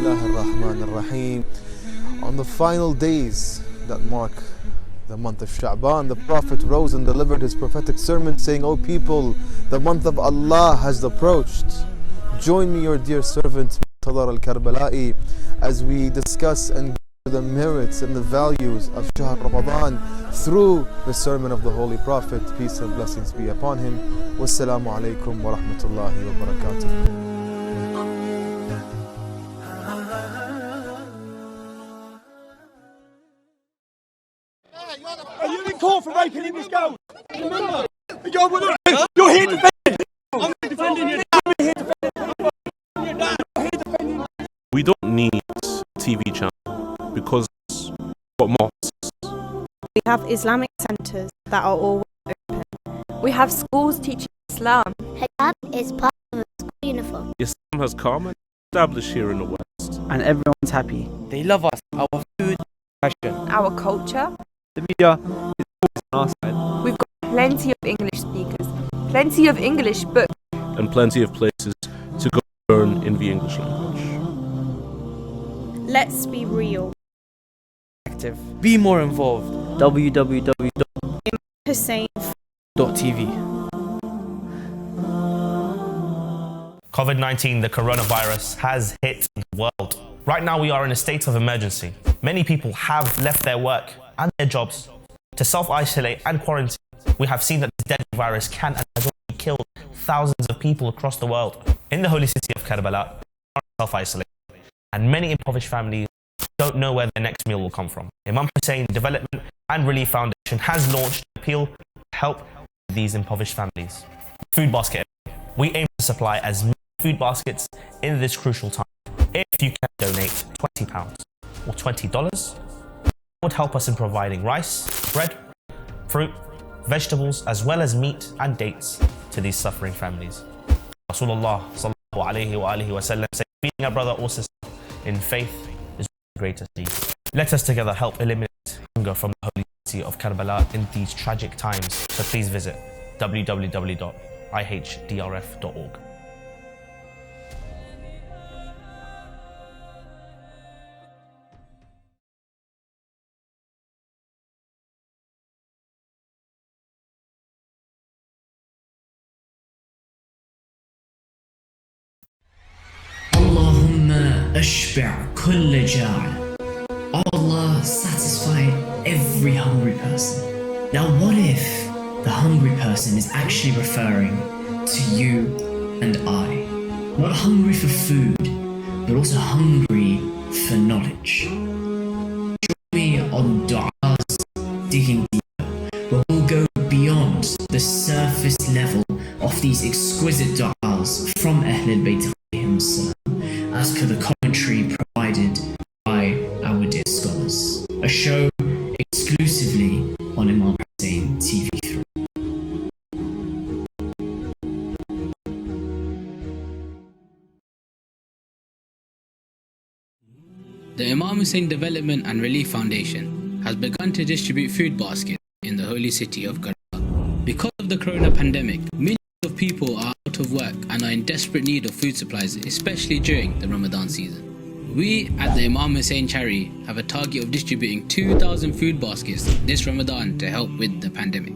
Bismillahir-Rahmanir-Rahim. On the final days that mark the month of Sha'ban, the Prophet rose and delivered his prophetic sermon saying, "O people, the month of Allah has approached. Join me, your dear servant, Muqtada al-Karbala'i, as we discuss and go the merits and the values of Shahr Ramadan through the sermon of the Holy Prophet, peace and blessings be upon him. Wassalamu alaikum wa rahmatullahi wa barakatuh." Are you in court for raping in this girl? Remember, you're here defending. I'm defending you. We don't need a TV channel because we've got mosques. We have Islamic centres that are all open. We have schools teaching Islam. Hijab is part of a school uniform. Islam has come and established here in the West. And everyone's happy. They love us, our food, fashion. Our culture. The media is always on our side. We've got plenty of English speakers, plenty of English books, And plenty of places to go learn in the English language. Let's be real. Active. Be more involved. www.hussein.tv. COVID-19, the coronavirus, has hit the world. Right now we are in a state of emergency. Many people have left their work and their jobs to self-isolate and quarantine. We have seen that this deadly virus can and has already killed thousands of people across the world. In the holy city of Karbala, we are self-isolated, and many impoverished families don't know where their next meal will come from. Imam Hussein Development and Relief Foundation has launched an appeal to help these impoverished families. Food basket. We aim to supply as many food baskets in this crucial time. If you can donate £20 or $20, it would help us in providing rice, bread, fruit, vegetables, as well as meat and dates to these suffering families. Rasulullah sallallahu alayhi wa sallam said, feeding a brother or sister in faith is the greatest deed. Let us together help eliminate hunger from the holy city of Karbala in these tragic times. So please visit www.ihdrf.org. Ashba' kull ja'a. Allah satisfy every hungry person. Now what if the hungry person is actually referring to you and I? Not hungry for food, but also hungry for knowledge. Join me on du'as digging deeper, where we'll go beyond the surface level of these exquisite du'as from Ahlul Bayt alayhim salam, as per the commentary provided by our dear scholars. A show exclusively on Ammar Nakshawani TV3. The Imam Hussein Development and Relief Foundation has begun to distribute food baskets in the holy city of Karbala. Because of the corona pandemic, millions of people are out of work and are in desperate need of food supplies, especially during the Ramadan season. We at the Imam Hussein Charity have a target of distributing 2,000 food baskets this Ramadan to help with the pandemic.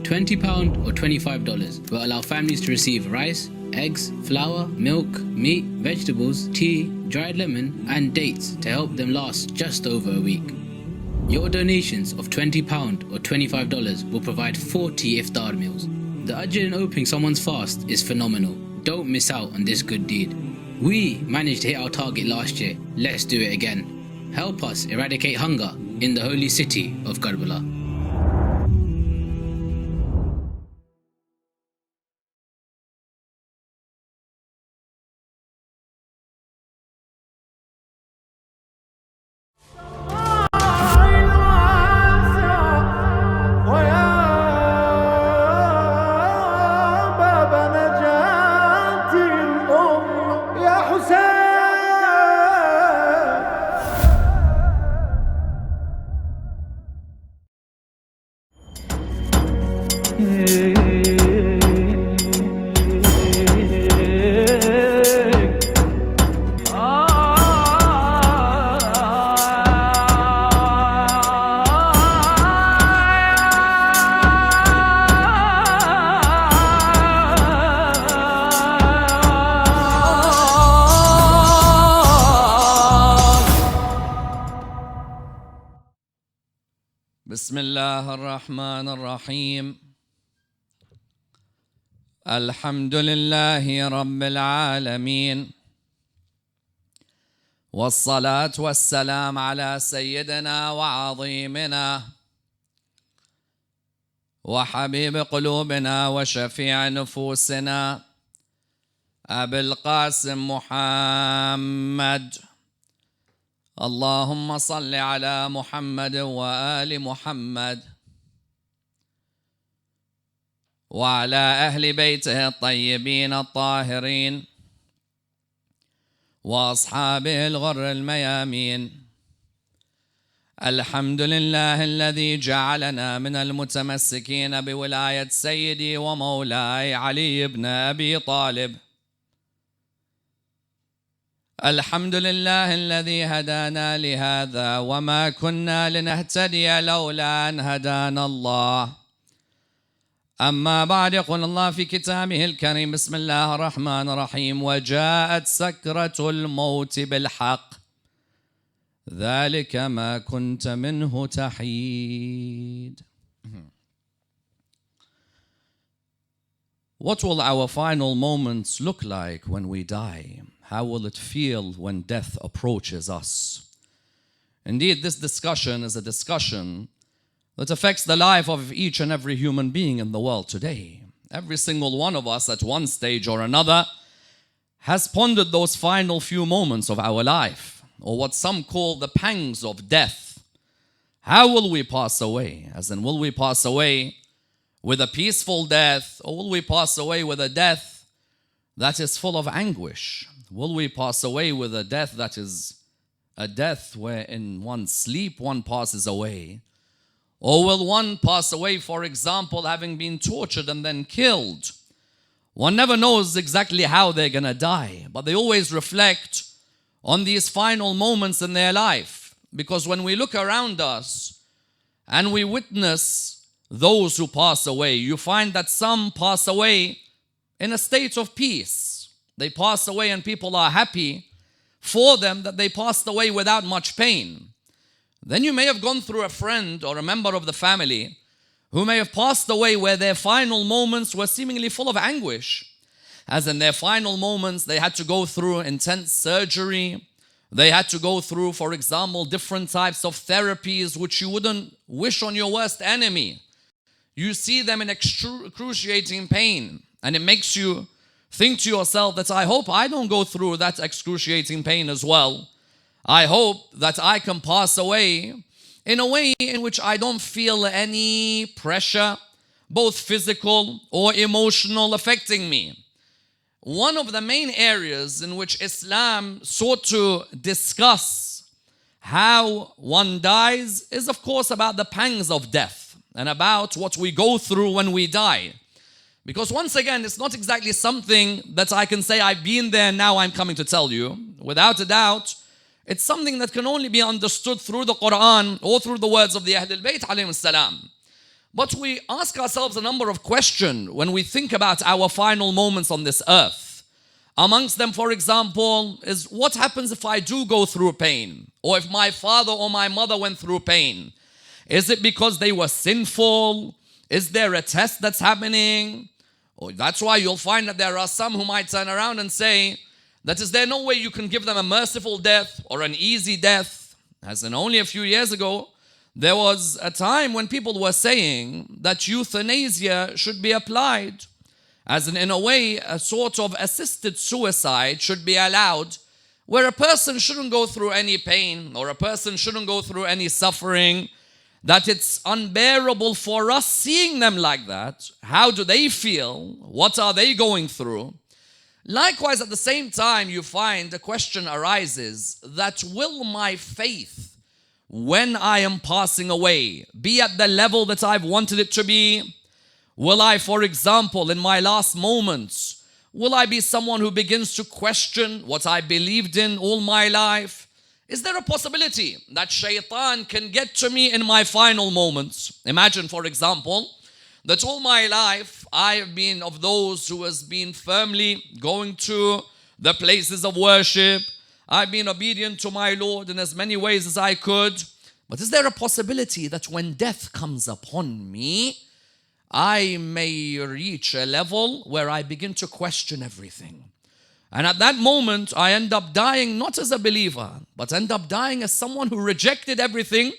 £20 or $25 will allow families to receive rice, eggs, flour, milk, meat, vegetables, tea, dried lemon and dates to help them last just over a week. Your donations of £20 or $25 will provide 40 iftar meals. The ajr in opening someone's fast is phenomenal. Don't miss out on this good deed. We managed to hit our target last year. Let's do it again. Help us eradicate hunger in the holy city of Karbala. بسم الله الرحمن الرحيم الحمد لله رب العالمين والصلاة والسلام على سيدنا وعظيمنا وحبيب قلوبنا وشفيع نفوسنا أبي القاسم محمد. اللهم صل على محمد وآل محمد وعلى أهل بيته الطيبين الطاهرين وأصحابه الغر الميامين. الحمد لله الذي جعلنا من المتمسكين بولاية سيدي ومولاي علي بن أبي طالب. الحمد لله الذي هدانا لهذا وما كنا لنهتدي لولا أن هدانا الله. أما بعد، يقول الله في كتابه الكريم بسم الله الرحمن الرحيم وجاءت سكرة الموت بالحق ذلك ما كنت منه تحيد. What will our final moments look like when we die? How will it feel when death approaches us? Indeed, this discussion is a discussion that affects the life of each and every human being in the world today. Every single one of us at one stage or another has pondered those final few moments of our life, or what some call the pangs of death. How will we pass away? As in, will we pass away with a peaceful death, or will we pass away with a death that is full of anguish? Will we pass away with a death that is a death where in one's sleep one passes away? Or will one pass away, for example, having been tortured and then killed? One never knows exactly how they're going to die, but they always reflect on these final moments in their life. Because when we look around us and we witness those who pass away, you find that some pass away in a state of peace. They pass away and people are happy for them that they passed away without much pain. Then you may have gone through a friend or a member of the family who may have passed away where their final moments were seemingly full of anguish. As in their final moments, they had to go through intense surgery. They had to go through, for example, different types of therapies which you wouldn't wish on your worst enemy. You see them in excruciating pain, and it makes you think to yourself that I hope I don't go through that excruciating pain as well. I hope that I can pass away in a way in which I don't feel any pressure, both physical or emotional, affecting me. One of the main areas in which Islam sought to discuss how one dies is, of course, about the pangs of death and about what we go through when we die. Because once again, it's not exactly something that I can say I've been there, now I'm coming to tell you. Without a doubt, it's something that can only be understood through the Quran or through the words of the Ahl al-Bayt alayhim salam. But we ask ourselves a number of questions when we think about our final moments on this earth. Amongst them, for example, is what happens if I do go through pain? Or if my father or my mother went through pain? Is it because they were sinful? Is there a test that's happening? Oh, that's why you'll find that there are some who might turn around and say that is there no way you can give them a merciful death or an easy death? As in only a few years ago, there was a time when people were saying that euthanasia should be applied. As in a way, a sort of assisted suicide should be allowed, where a person shouldn't go through any pain or a person shouldn't go through any suffering, that it's unbearable for us seeing them like that. How do they feel? What are they going through? Likewise, at the same time, you find the question arises that will my faith, when I am passing away, be at the level that I've wanted it to be? Will I, for example, in my last moments, will I be someone who begins to question what I believed in all my life? Is there a possibility that shaitan can get to me in my final moments? Imagine, for example, that all my life I have been of those who has been firmly going to the places of worship. I've been obedient to my Lord in as many ways as I could. But is there a possibility that when death comes upon me, I may reach a level where I begin to question everything? And at that moment, I end up dying not as a believer, but end up dying as someone who rejected everything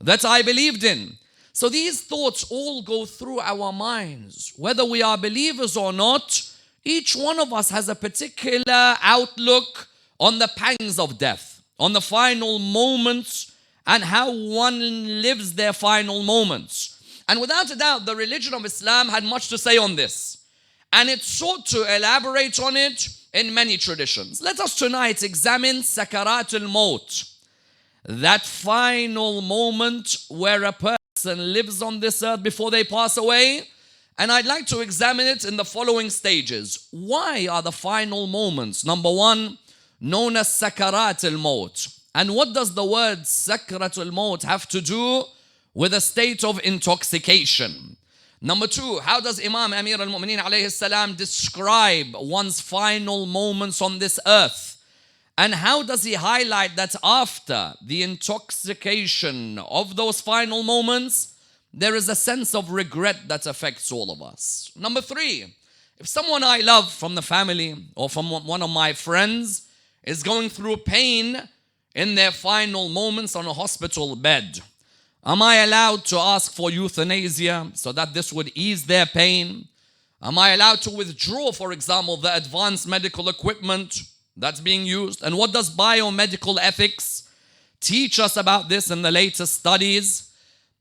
that I believed in. So these thoughts all go through our minds. Whether we are believers or not, each one of us has a particular outlook on the pangs of death, on the final moments, and how one lives their final moments. And without a doubt, the religion of Islam had much to say on this. And it sought to elaborate on it in many traditions. Let us tonight examine Sakrat al-Mawt, that final moment where a person lives on this earth before they pass away. And I'd like to examine it in the following stages. Why are the final moments, number one, known as Sakrat al-Mawt? And what does the word Sakrat al-Mawt have to do with a state of intoxication? Number two, how does Imam Amir al-Mu'mineen alayhi salam describe one's final moments on this earth? And how does he highlight that after the intoxication of those final moments, there is a sense of regret that affects all of us? Number three, if someone I love from the family or from one of my friends is going through pain in their final moments on a hospital bed, am I allowed to ask for euthanasia so that this would ease their pain? Am I allowed to withdraw, for example, the advanced medical equipment that's being used? And what does biomedical ethics teach us about this in the latest studies?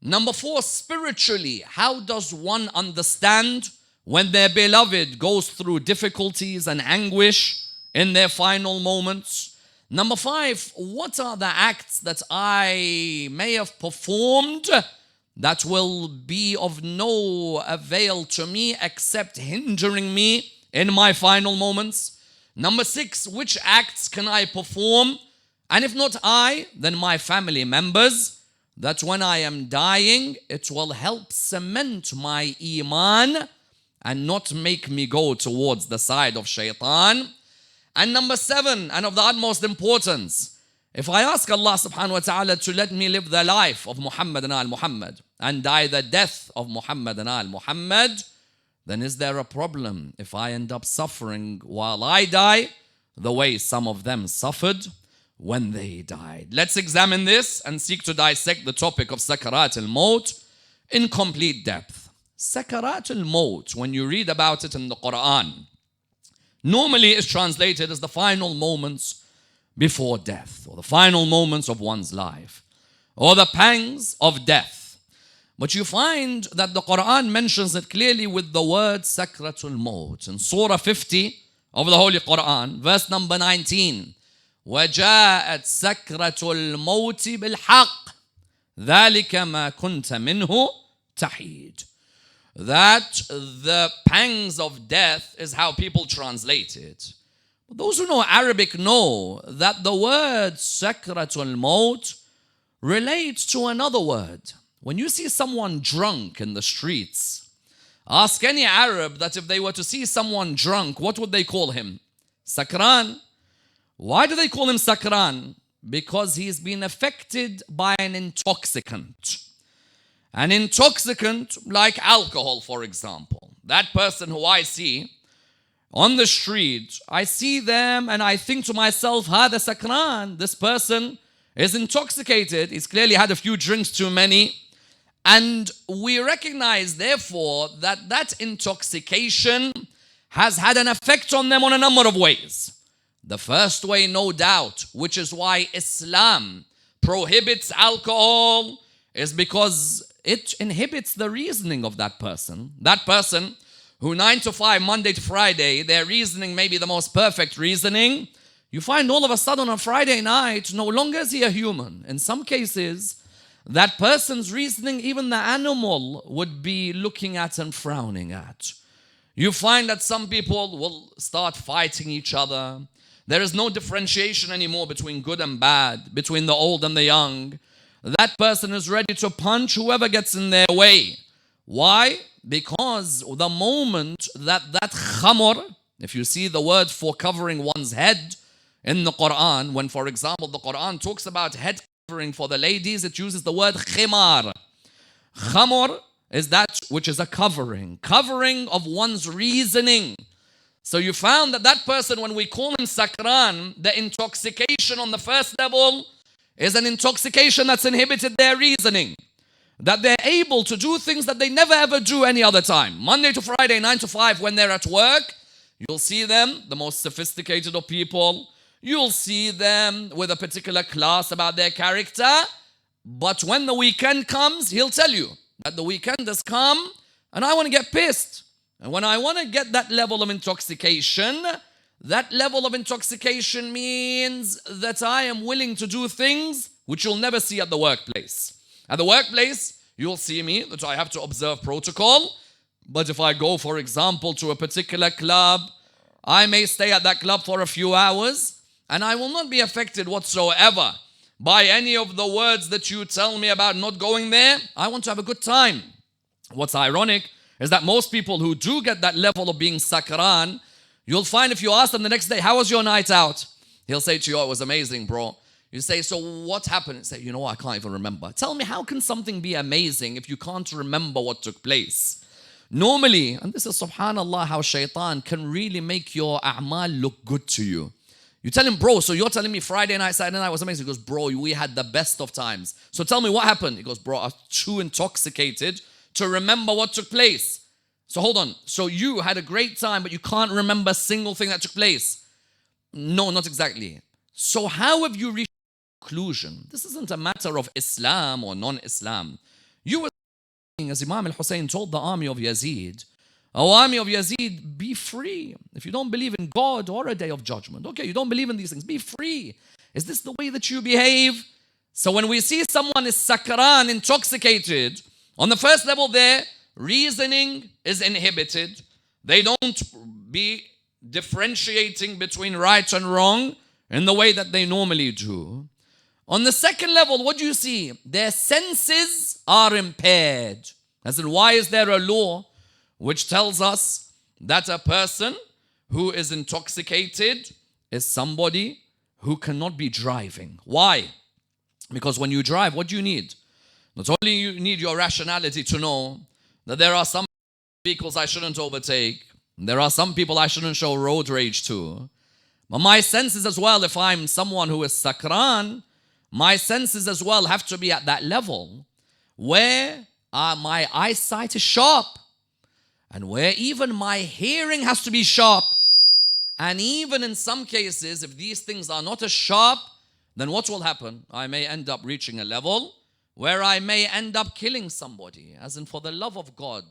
Number four, spiritually, how does one understand when their beloved goes through difficulties and anguish in their final moments? Number five, what are the acts that I may have performed that will be of no avail to me except hindering me in my final moments? Number six, which acts can I perform? And if not I, then my family members, that when I am dying, it will help cement my iman and not make me go towards the side of shaitan. And number seven, and of the utmost importance, if I ask Allah subhanahu wa ta'ala to let me live the life of Muhammad and al-Muhammad and die the death of Muhammad and al-Muhammad, then is there a problem if I end up suffering while I die the way some of them suffered when they died? Let's examine this and seek to dissect the topic of Sakrat al-Mawt in complete depth. Sakrat al-Mawt, when you read about it in the Quran, normally is translated as the final moments before death, or the final moments of one's life, or the pangs of death. But you find that the Quran mentions it clearly with the word Sakratul Maut. In Surah 50 of the Holy Quran, verse number 19, وَجَاءَتْ سَكْرَةُ الْمَوْتِ بِالْحَقِّ ذَلِكَ مَا كُنْتَ مِنْهُ تَحِيدٌ. That the pangs of death is how people translate it. But those who know Arabic know that the word Sakratul Maut relates to another word. When you see someone drunk in the streets, ask any Arab that if they were to see someone drunk, what would they call him? Sakran. Why do they call him Sakran? Because he's been affected by an intoxicant. An intoxicant like alcohol, for example. That person who I see on the street, I see them and I think to myself, Hada Sakran, this person is intoxicated. He's clearly had a few drinks too many. And we recognize, therefore, that that intoxication has had an effect on them on a number of ways. The first way, no doubt, which is why Islam prohibits alcohol, is because it inhibits the reasoning of that person. That person who 9 to 5, Monday to Friday, their reasoning may be the most perfect reasoning. You find all of a sudden on Friday night, no longer is he a human. In some cases, that person's reasoning, even the animal would be looking at and frowning at. You find that some people will start fighting each other. There is no differentiation anymore between good and bad, between the old and the young. That person is ready to punch whoever gets in their way. Why? Because the moment that khamr, if you see the word for covering one's head in the Quran, when, for example, the Quran talks about head covering for the ladies, it uses the word khimar. Khamr is that which is a covering of one's reasoning. So you found that that person, when we call him sakran, the intoxication on the first level is an intoxication that's inhibited their reasoning. That they're able to do things that they never ever do any other time. Monday to Friday, 9 to 5, when they're at work, you'll see them, the most sophisticated of people. You'll see them with a particular class about their character. But when the weekend comes, he'll tell you that the weekend has come and I want to get pissed. And when I want to get that level of intoxication, that level of intoxication means that I am willing to do things which you'll never see at the workplace. At the workplace, you'll see me that I have to observe protocol. But if I go, for example, to a particular club, I may stay at that club for a few hours and I will not be affected whatsoever by any of the words that you tell me about not going there. I want to have a good time. What's ironic is that most people who do get that level of being sakran, you'll find if you ask them the next day, how was your night out? He'll say to you, oh, it was amazing, bro. You say, so what happened? You say, you know what, I can't even remember. Tell me, how can something be amazing if you can't remember what took place? Normally, and this is subhanallah how shaitan can really make your a'mal look good to you. You tell him, bro, so you're telling me Friday night, Saturday night was amazing. He goes, bro, we had the best of times. So tell me what happened. He goes, bro, I was too intoxicated to remember what took place. So hold on. So you had a great time, but you can't remember a single thing that took place. No, not exactly. So how have you reached conclusion? This isn't a matter of Islam or non-Islam. You were saying, as Imam al-Hussein told the army of Yazid, oh, army of Yazid, be free. If you don't believe in God or a day of judgment, okay, you don't believe in these things, be free. Is this the way that you behave? So when we see someone is sakran, intoxicated, on the first level their reasoning is inhibited. They don't be differentiating between right and wrong in the way that they normally do. On the second level, what do you see? Their senses are impaired. As in, why is there a law which tells us that a person who is intoxicated is somebody who cannot be driving? Why? Because when you drive, what do you need? Not only you need your rationality to know that there are some vehicles I shouldn't overtake, there are some people I shouldn't show road rage to, but my senses as well, if I'm someone who is sakran, my senses as well have to be at that level where my eyesight is sharp and where even my hearing has to be sharp. And even in some cases, if these things are not as sharp, then what will happen? I may end up reaching a level where I may end up killing somebody. As in, for the love of God,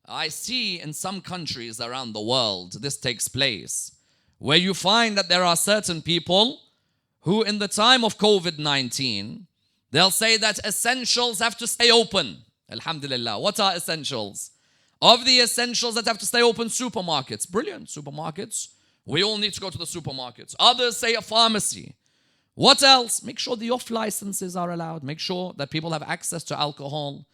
I see in some countries around the world this takes place, where you find that there are certain people who in the time of COVID-19, they'll say that essentials have to stay open. Alhamdulillah. What are essentials? Of the essentials that have to stay open, supermarkets. Brilliant, supermarkets. We all need to go to the supermarkets. Others say a pharmacy. What else? Make sure the off licenses are allowed. Make sure that people have access to alcohol.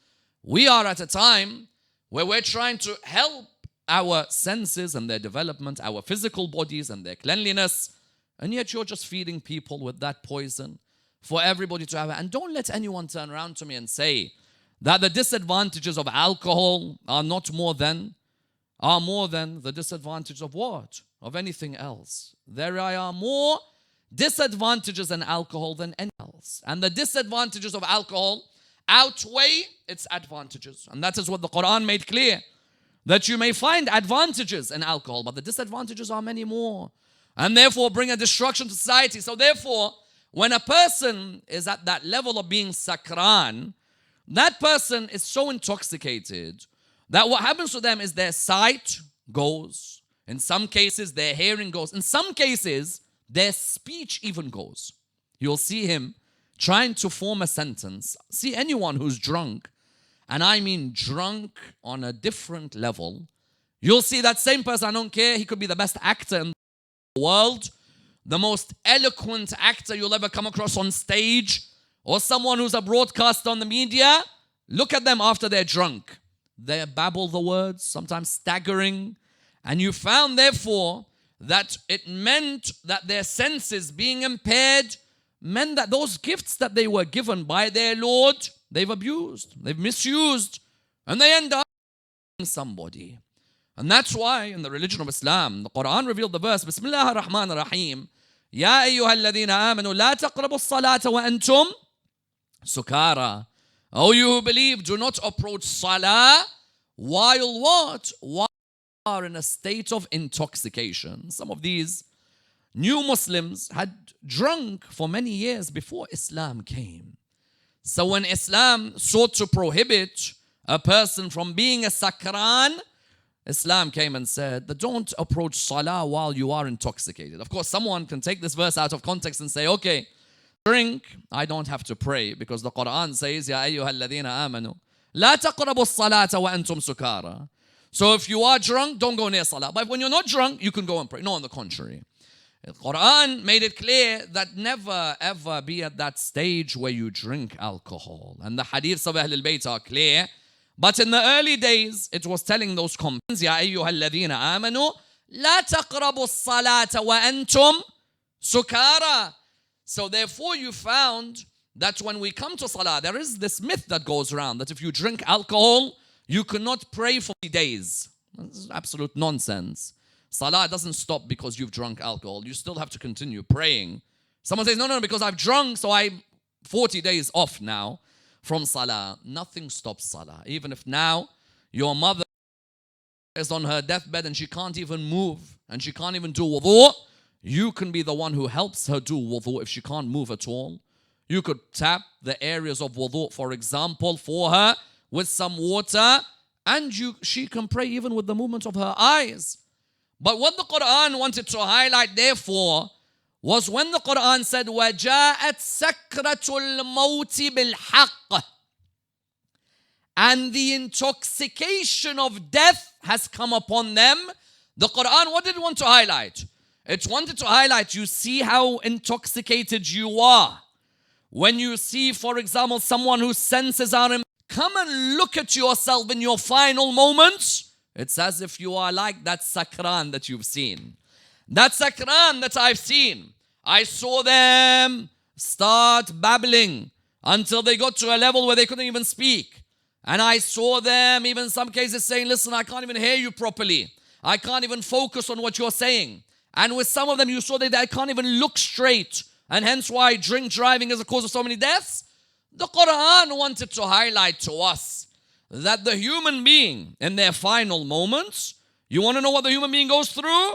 We are at a time where we're trying to help our senses and their development, our physical bodies and their cleanliness. And yet you're just feeding people with that poison for everybody to have it. And don't let anyone turn around to me and say that the disadvantages of alcohol are more than the disadvantages of what? Of anything else. There are more disadvantages in alcohol than anything else. And the disadvantages of alcohol outweigh its advantages. And that is what the Quran made clear. That you may find advantages in alcohol, but the disadvantages are many more. And therefore bring a destruction to society. So therefore, when a person is at that level of being sakran, that person is so intoxicated that what happens to them is their sight goes. In some cases, their hearing goes. In some cases, their speech even goes. You'll see him trying to form a sentence. See anyone who's drunk, and I mean drunk on a different level, you'll see that same person, I don't care, he could be the best actor in the world, the most eloquent actor you'll ever come across on stage, or someone who's a broadcaster on the media. Look at them after they're drunk. They babble the words, sometimes staggering. And you found, therefore, that it meant that their senses being impaired meant that those gifts that they were given by their Lord, they've abused, they've misused, and they end up somebody. And that's why in the religion of Islam, the Quran revealed the verse, Bismillah ar-Rahman ar-Rahim, Ya ayyuha alladhina amanu, la taqrabu as-salata wa antum sukara. O you who believe, do not approach salah while what? While you are in a state of intoxication. Some of these new Muslims had drunk for many years before Islam came. So when Islam sought to prohibit a person from being a sakran, Islam came and said that don't approach salah while you are intoxicated. Of course, someone can take this verse out of context and say, okay, drink, I don't have to pray because the Quran says, Ya ayyuha alladhina amanu, la taqrabu as-salata wa antum sukara. So if you are drunk, don't go near salah. But when you're not drunk, you can go and pray. No, on the contrary. The Quran made it clear that never ever be at that stage where you drink alcohol. And the hadiths of Ahlul Bayt are clear. But in the early days, it was telling those companions, Ya ayyuha alladhina amanu, la taqrabu as-salata wa antum sukara. So therefore you found that when we come to salah, there is this myth that goes around that if you drink alcohol, you cannot pray for days. This is absolute nonsense. Salah doesn't stop because you've drunk alcohol. You still have to continue praying. Someone says, no, because I've drunk, so I'm 40 days off now from salah. Nothing stops salah. Even if now your mother is on her deathbed and she can't even move and she can't even do wudu, you can be the one who helps her do wudu if she can't move at all. You could tap the areas of wudu, for example, for her with some water, and she can pray even with the movement of her eyes. But what the Quran wanted to highlight, therefore, was when the Quran said, وَجَاءَتْ سَكْرَةُ الْمَوْتِ بِالْحَقِّ, and the intoxication of death has come upon them. The Quran, what did it want to highlight? It wanted to highlight, you see how intoxicated you are. When you see, for example, someone whose senses are in, come and look at yourself in your final moments. It's as if you are like that sakran that you've seen. That sakran that I've seen. I saw them start babbling until they got to a level where they couldn't even speak. And I saw them, even in some cases, saying, listen, I can't even hear you properly. I can't even focus on what you're saying. And with some of them, you saw that I can't even look straight. And hence why drink driving is the cause of so many deaths. The Quran wanted to highlight to us that the human being in their final moments, you want to know what the human being goes through?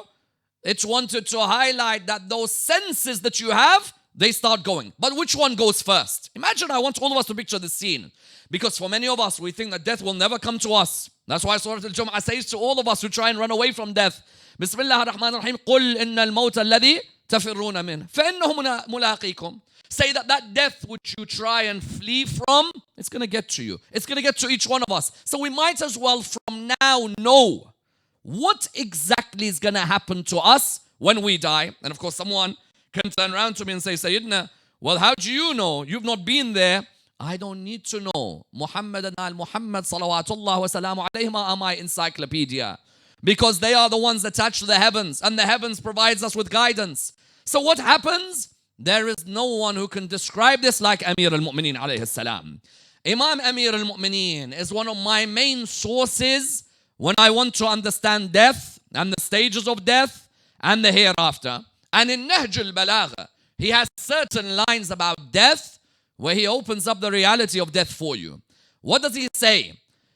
It wanted to highlight that those senses that you have, they start going. But which one goes first? Imagine, I want all of us to picture this scene. Because for many of us, we think that death will never come to us. That's why Surah Al-Jumu'ah says to all of us who try and run away from death, Bismillah ar-Rahman ar-Rahim, قُلْ إِنَّ الْمَوْتَ الَّذِي تَفِرُّونَ مِنْهُ فَإِنَّهُ مُلَاقِيكُمْ. Say that death which you try and flee from, it's going to get to you. It's going to get to each one of us. So we might as well from now know what exactly is going to happen to us when we die. And of course, someone can turn around to me and say, Sayyidina, well, how do you know? You've not been there. I don't need to know. Muhammad and al-Muhammad salawatullah wa salamu alayhima are my encyclopedia. Because they are the ones attached to the heavens. And the heavens provides us with guidance. So what happens? There is no one who can describe this like Amir al-Mu'mineen alayhi salam. Imam Amir al-Mu'mineen is one of my main sources when I want to understand death and the stages of death and the hereafter. And in Nahj al-Balagha, he has certain lines about death where he opens up the reality of death for you. What does he say?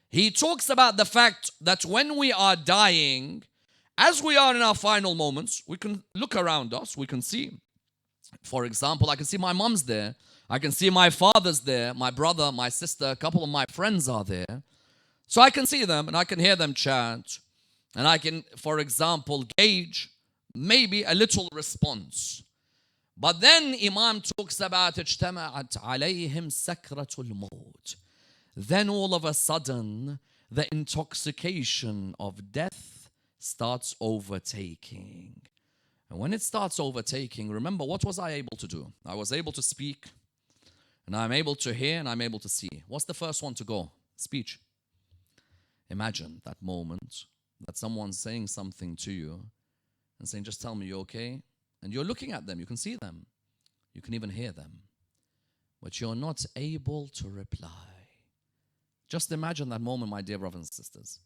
He talks about the fact that when we are dying, as we are in our final moments, we can look around us, we can see. For example, I can see my mom's there. I can see my father's there, my brother, my sister, a couple of my friends are there. So I can see them and I can hear them chat. And I can, for example, gauge maybe a little response. But then Imam talks about اجتمعت عليهم سكرة الموت. Then all of a sudden, the intoxication of death starts overtaking. And when it starts overtaking, remember, what was I able to do? I was able to speak, and I'm able to hear, and I'm able to see. What's the first one to go? Speech. Imagine that moment that someone's saying something to you and saying, just tell me, you okay? And you're looking at them, you can see them. You can even hear them. But you're not able to reply. Just imagine that moment, my dear brothers and sisters.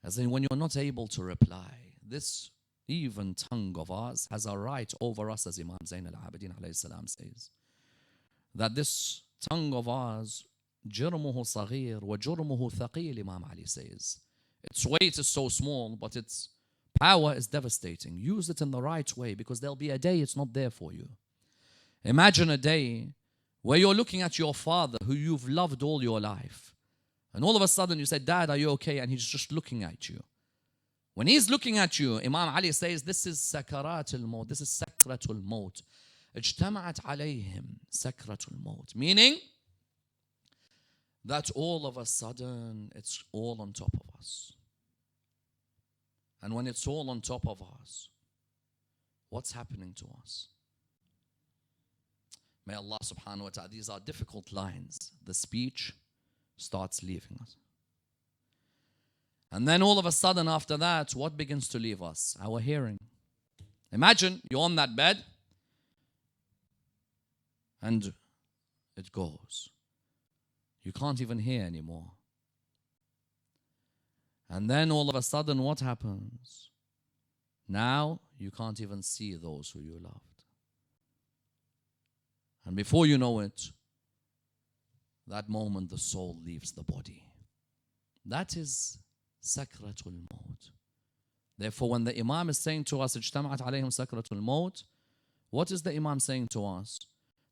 As in when you're not able to reply, this even tongue of ours has a right over us, as Imam Zain al-Abidin alayhi salam says. That this tongue of ours, جرمه صغير وجرمه ثقيل, Imam Ali says. Its weight is so small, but its power is devastating. Use it in the right way, because there'll be a day it's not there for you. Imagine a day where you're looking at your father who you've loved all your life. And all of a sudden you say, Dad, are you okay? And he's just looking at you. When he's looking at you, Imam Ali says, this is Sakrat al-Mawt. This is Sakrat al-Mawt. اجتمعت عليهم سكرة الموت. Meaning that all of a sudden it's all on top of us. And when it's all on top of us, what's happening to us? May Allah subhanahu wa ta'ala, these are difficult lines. The speech starts leaving us. And then all of a sudden after that, what begins to leave us? Our hearing. Imagine you're on that bed and it goes. You can't even hear anymore. And then all of a sudden what happens? Now you can't even see those who you loved. And before you know it, that moment the soul leaves the body. That is Sakratul Mawt. Therefore, when the Imam is saying to us, اجتمعت عليهم سكرة الموت, what is the Imam saying to us?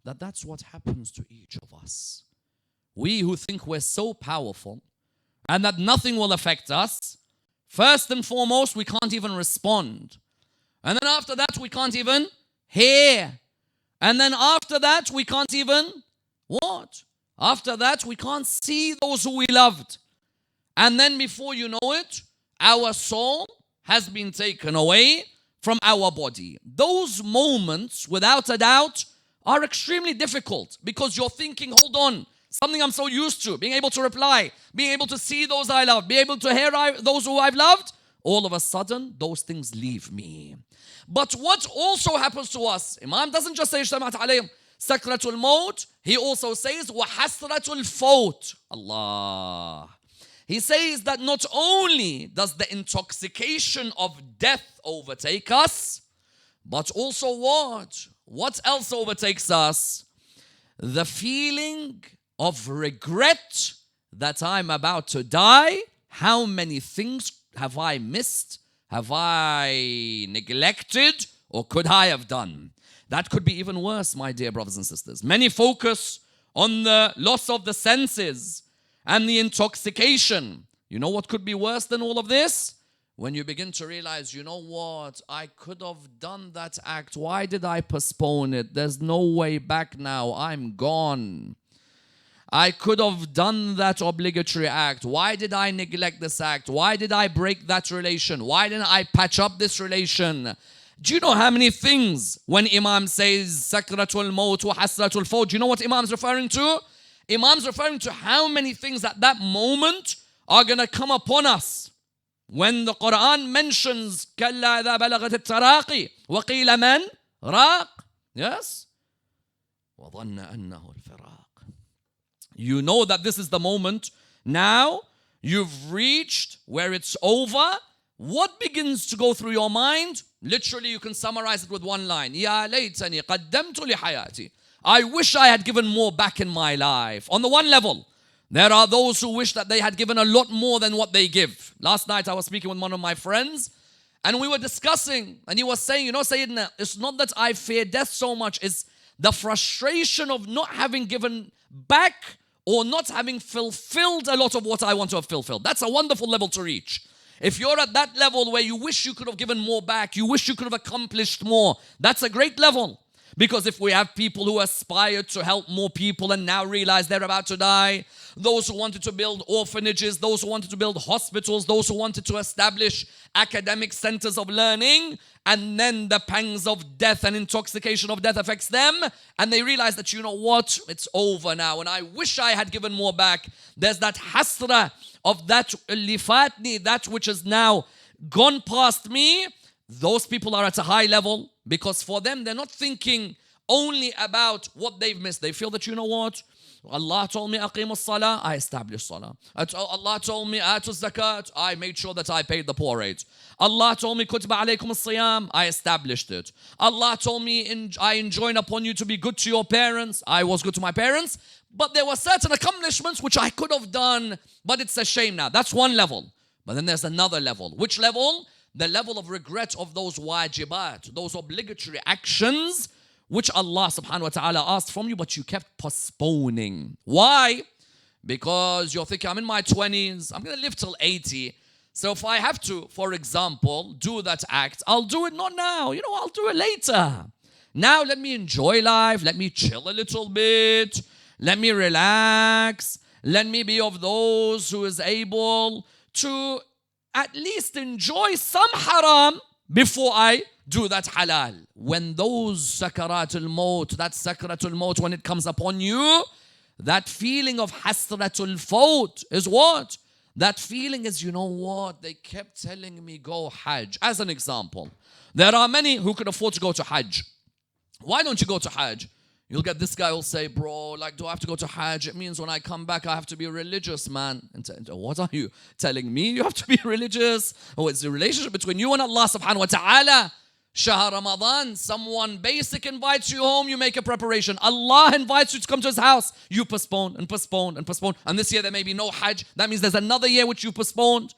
That that's what happens to each of us. We who think we're so powerful and that nothing will affect us, first and foremost, we can't even respond. And then after that, we can't even hear. And then after that, we can't even what? After that, we can't see those who we loved. And then before you know it, our soul has been taken away from our body. Those moments, without a doubt, are extremely difficult because you're thinking, hold on, something I'm so used to, being able to reply, being able to see those I love, being able to hear those who I've loved, all of a sudden, those things leave me. But what also happens to us, Imam doesn't just say, اجتمعت عليهم سكرة الموت, he also says, وحسرة الفوت. Allah. He says that not only does the intoxication of death overtake us, but also what? What else overtakes us? The feeling of regret that I'm about to die. How many things have I missed? Have I neglected? Or could I have done? That could be even worse, my dear brothers and sisters. Many focus on the loss of the senses and the intoxication. You know what could be worse than all of this? When you begin to realize, you know what? I could have done that act. Why did I postpone it? There's no way back now. I'm gone. I could have done that obligatory act. Why did I neglect this act? Why did I break that relation? Why didn't I patch up this relation? Do you know how many things when Imam says Sakratul Mawt wa Hasratul Fawt, do you know what Imam's referring to? Imam's referring to how many things at that moment are going to come upon us. When the Quran mentions كَلَّا إِذَا بَلَغَتِ التَّرَاقِي وَقِيلَ مَنْ رَاقٍ. Yes? وَظَنَّ أَنَّهُ الْفِرَاقِ. You know that this is the moment. Now you've reached where it's over. What begins to go through your mind? Literally, you can summarize it with one line. يَا لَيْتَنِي قَدَّمْتُ لِحَيَاتِي. I wish I had given more back in my life. On the one level, there are those who wish that they had given a lot more than what they give. Last night I was speaking with one of my friends and we were discussing and he was saying, you know, Sayyidina, it's not that I fear death so much, it's the frustration of not having given back or not having fulfilled a lot of what I want to have fulfilled. That's a wonderful level to reach. If you're at that level where you wish you could have given more back, you wish you could have accomplished more, that's a great level. Because if we have people who aspire to help more people and now realize they're about to die, those who wanted to build orphanages, those who wanted to build hospitals, those who wanted to establish academic centers of learning, and then the pangs of death and intoxication of death affects them, and they realize that, you know what, it's over now, and I wish I had given more back. There's that hasra of that lifatni, that which is now gone past me. Those people are at a high level because for them, they're not thinking only about what they've missed. They feel that, you know what? Allah told me aqim as-salah, I established salah. Allah told me atu zakat, I made sure that I paid the poor rate. Allah told me kutiba alaykum as-siyam, I established it. Allah told me I enjoin upon you to be good to your parents, I was good to my parents. But there were certain accomplishments which I could have done, but it's a shame now. That's one level. But then there's another level. Which level? The level of regret of those wajibat, those obligatory actions which Allah subhanahu wa ta'ala asked from you, but you kept postponing. Why? Because you're thinking, I'm in my 20s, I'm going to live till 80. So if I have to, for example, do that act, I'll do it not now. You know, I'll do it later. Now let me enjoy life. Let me chill a little bit. Let me relax. Let me be of those who is able to at least enjoy some haram before I do that halal. When those Sakrat al-Mawt, that Sakrat al-Mawt, when it comes upon you, that feeling of hasratul fawt is what? That feeling is, you know what? They kept telling me go Hajj. As an example, there are many who can afford to go to Hajj. Why don't you go to Hajj? You'll get this guy will say, bro, like, do I have to go to Hajj? It means when I come back, I have to be religious, man. And what are you telling me? You have to be religious? Oh, it's the relationship between you and Allah subhanahu wa ta'ala. Shahr Ramadan, someone basic invites you home, you make a preparation. Allah invites you to come to His house. You postpone and postpone and postpone. And this year there may be no Hajj. That means there's another year which you postponed.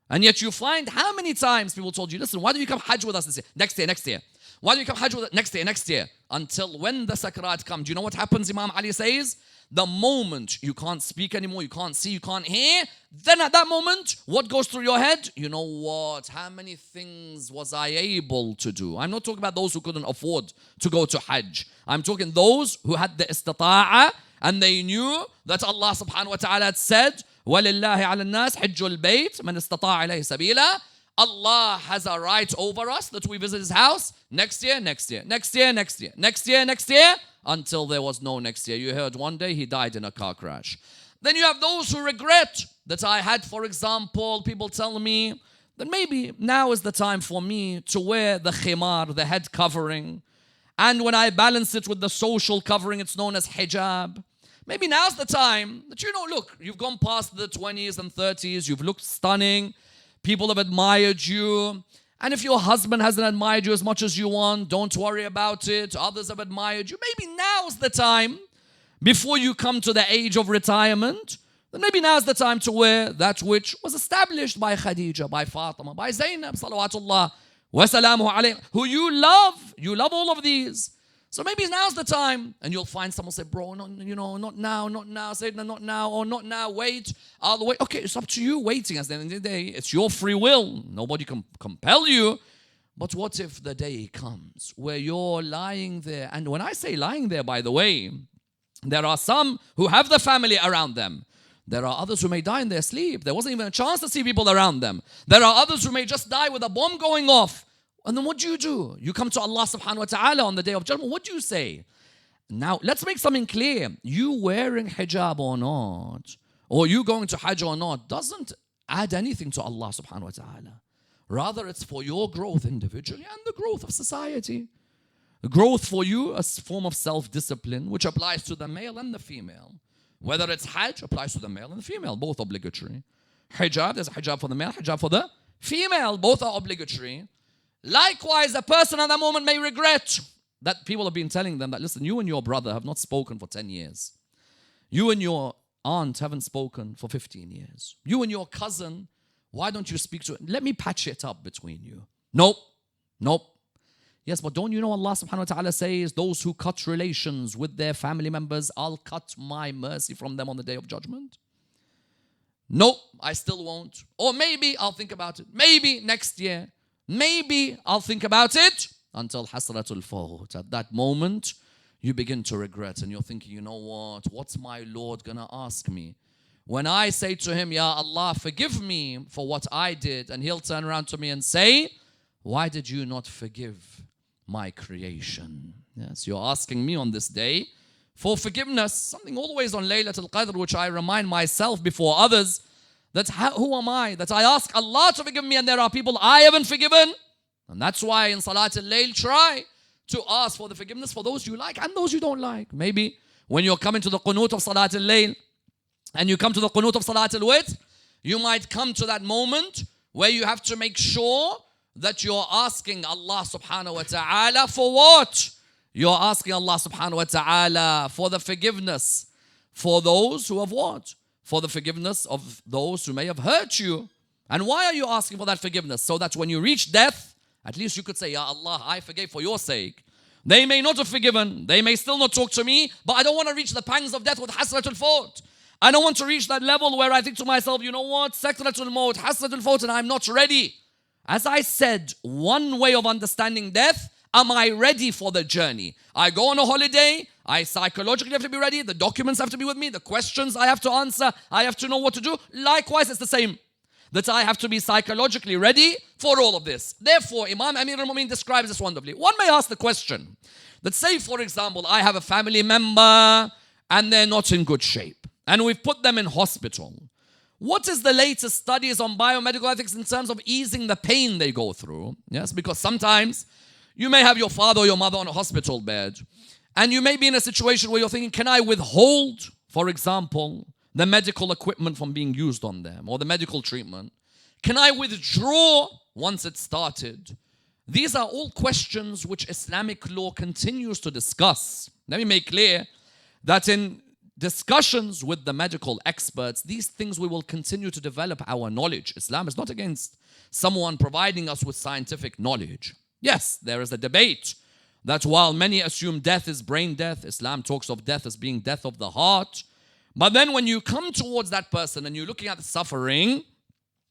And yet you find how many times people told you, listen, why don't you come Hajj with us this year? Next year, next year. Why do you come Hajj with it? Next year, next year. Until when the Sakrat come. Do you know what happens, Imam Ali says? The moment you can't speak anymore, you can't see, you can't hear, then at that moment, what goes through your head? You know what? How many things was I able to do? I'm not talking about those who couldn't afford to go to Hajj. I'm talking those who had the istita'a and they knew that Allah subhanahu wa ta'ala had said, وَلِلَّهِ عَلَى النَّاسِ حِجُّ الْبَيْتِ مَنِ اسْتَطَاعَ إِلَيْهِ سَبِيلًا. Allah has a right over us that we visit His house next year, next year, next year, next year, next year, next year, until there was no next year. You heard one day he died in a car crash. Then you have those who regret that I had, for example, people tell me that maybe now is the time for me to wear the khimar, the head covering. And when I balance it with the social covering, it's known as hijab. Maybe now's the time that, you know, look, you've gone past the 20s and 30s, you've looked stunning. People have admired you. And if your husband hasn't admired you as much as you want, don't worry about it. Others have admired you. Maybe now's the time, before you come to the age of retirement, then maybe now's the time to wear that which was established by Khadija, by Fatima, by Zainab, salawatullah wa salamuhu alayhi, who you love. You love all of these. So maybe now's the time. And you'll find someone say, bro, no, you know, not now, Sayyidina, not now, or not now, wait, I'll wait. Okay, it's up to you waiting. At the end of the day, it's your free will. Nobody can compel you. But what if the day comes where you're lying there? And when I say lying there, by the way, there are some who have the family around them. There are others who may die in their sleep. There wasn't even a chance to see people around them. There are others who may just die with a bomb going off. And then what do? You come to Allah subhanahu wa ta'ala on the day of judgment. What do you say? Now, let's make something clear. You wearing hijab or not, or you going to Hajj or not, doesn't add anything to Allah subhanahu wa ta'ala. Rather, it's for your growth individually and the growth of society. Growth for you, a form of self-discipline, which applies to the male and the female. Whether it's Hajj, applies to the male and the female, both obligatory. Hijab, there's a hijab for the male, hijab for the female, both are obligatory. Likewise, a person at that moment may regret that people have been telling them that, listen, you and your brother have not spoken for 10 years. You and your aunt haven't spoken for 15 years. You and your cousin, why don't you speak to it? Let me patch it up between you. Nope. Yes, but don't you know Allah subhanahu wa ta'ala says, those who cut relations with their family members, I'll cut my mercy from them on the day of judgment? Nope, I still won't. Or maybe I'll think about it. Maybe next year. Maybe I'll think about it until hasratul fawt. At that moment, you begin to regret and you're thinking, you know what? What's my Lord gonna ask me? When I say to Him, Ya Allah, forgive me for what I did, and He'll turn around to me and say, why did you not forgive my creation? Yes, you're asking me on this day for forgiveness. Something always on Laylatul Qadr, which I remind myself before others, that who am I that I ask Allah to forgive me and there are people I haven't forgiven? And that's why in Salat al-Layl, try to ask for the forgiveness for those you like and those you don't like. Maybe when you're coming to the qunut of Salat al-Layl and you come to the qunut of Salat al-Witr, you might come to that moment where you have to make sure that you're asking Allah subhanahu wa ta'ala for what? You're asking Allah subhanahu wa ta'ala for the forgiveness for those who have what? For the forgiveness of those who may have hurt you. And why are you asking for that forgiveness? So that when you reach death, at least you could say, Ya Allah, I forgave for your sake. They may not have forgiven, they may still not talk to me, but I don't want to reach the pangs of death with hasratul fawt. I don't want to reach that level where I think to myself, you know what, Sakrat al-Mawt, hasratul fawt, and I'm not ready. As I said, one way of understanding death, am I ready for the journey? I go on a holiday, I psychologically have to be ready, the documents have to be with me, the questions I have to answer, I have to know what to do. Likewise, it's the same. That I have to be psychologically ready for all of this. Therefore, Imam Amir al-Mu'min describes this wonderfully. One may ask the question, that say, for example, I have a family member and they're not in good shape, and we've put them in hospital. What is the latest studies on biomedical ethics in terms of easing the pain they go through? Yes, because sometimes you may have your father or your mother on a hospital bed, and you may be in a situation where you're thinking, can I withhold, for example, the medical equipment from being used on them, or the medical treatment? Can I withdraw once it's started? These are all questions which Islamic law continues to discuss. Let me make clear that in discussions with the medical experts, these things we will continue to develop our knowledge. Islam is not against someone providing us with scientific knowledge. Yes, there is a debate that while many assume death is brain death, Islam talks of death as being death of the heart. But then when you come towards that person and you're looking at the suffering,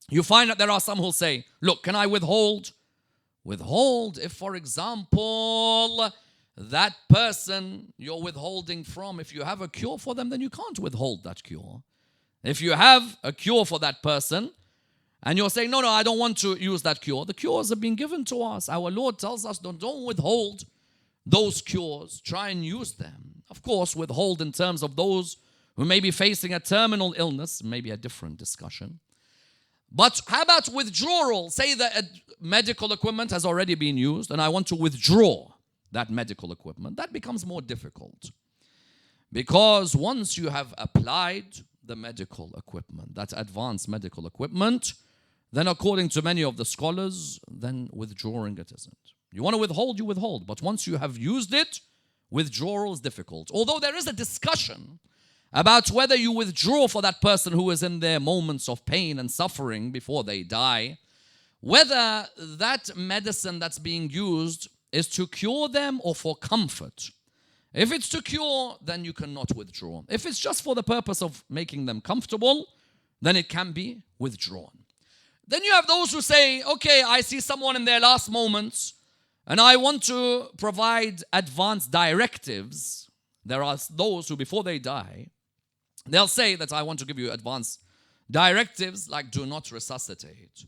you find that there are some who'll say, look, can I withhold? Withhold if, for example, that person you're withholding from, if you have a cure for them, then you can't withhold that cure. If you have a cure for that person and you're saying, no, I don't want to use that cure, the cures have been given to us. Our Lord tells us, don't withhold those cures. Try and use them. Of course, withhold in terms of those who may be facing a terminal illness, maybe a different discussion. But how about withdrawal? Say that medical equipment has already been used and I want to withdraw that medical equipment. That becomes more difficult. Because once you have applied the medical equipment, that advanced medical equipment, then according to many of the scholars, then withdrawing it isn't. You want to withhold, you withhold. But once you have used it, withdrawal is difficult. Although there is a discussion about whether you withdraw for that person who is in their moments of pain and suffering before they die, whether that medicine that's being used is to cure them or for comfort. If it's to cure, then you cannot withdraw. If it's just for the purpose of making them comfortable, then it can be withdrawn. Then you have those who say, okay, I see someone in their last moments and I want to provide advanced directives. There are those who before they die, they'll say that I want to give you advanced directives like do not resuscitate.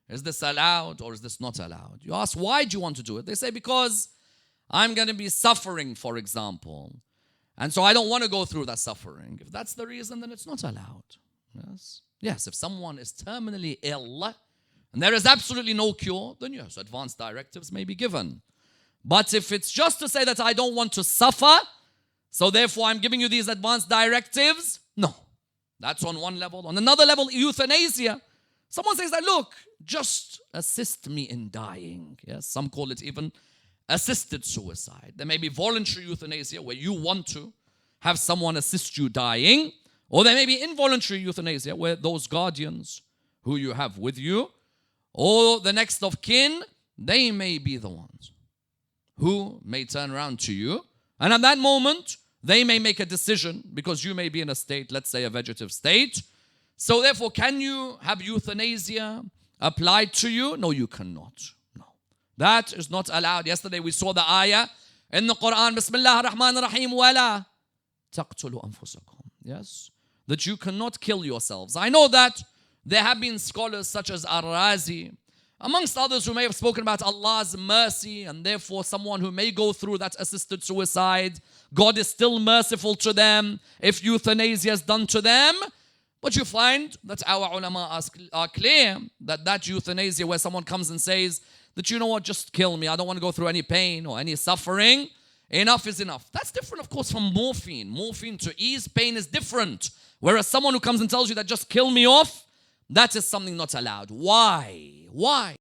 Is this allowed or is this not allowed? You ask, why do you want to do it? They say, because I'm going to be suffering, for example. And so I don't want to go through that suffering. If that's the reason, then it's not allowed. Yes, if someone is terminally ill and there is absolutely no cure, then yes, advanced directives may be given. But if it's just to say that I don't want to suffer, so therefore I'm giving you these advanced directives, no. That's on one level. On another level, euthanasia. Someone says that, look, just assist me in dying. Yes, some call it even assisted suicide. There may be voluntary euthanasia where you want to have someone assist you dying. Or there may be involuntary euthanasia where those guardians who you have with you or the next of kin, they may be the ones who may turn around to you. And at that moment, they may make a decision because you may be in a state, let's say a vegetative state. So therefore, can you have euthanasia applied to you? No, you cannot. No. That is not allowed. Yesterday we saw the ayah in the Quran, Bismillah ar-Rahman ar-Rahim, وَلَا تَقْتُلُوا أَنفُسَكُمْ. Yes, that you cannot kill yourselves. I know that there have been scholars such as Ar-Razi, amongst others who may have spoken about Allah's mercy and therefore someone who may go through that assisted suicide, God is still merciful to them if euthanasia is done to them. But you find that our ulama are clear that euthanasia where someone comes and says that, you know what, just kill me. I don't want to go through any pain or any suffering. Enough is enough. That's different, of course, from morphine. Morphine to ease pain is different. Whereas someone who comes and tells you that just kill me off, that is something not allowed. Why? Why?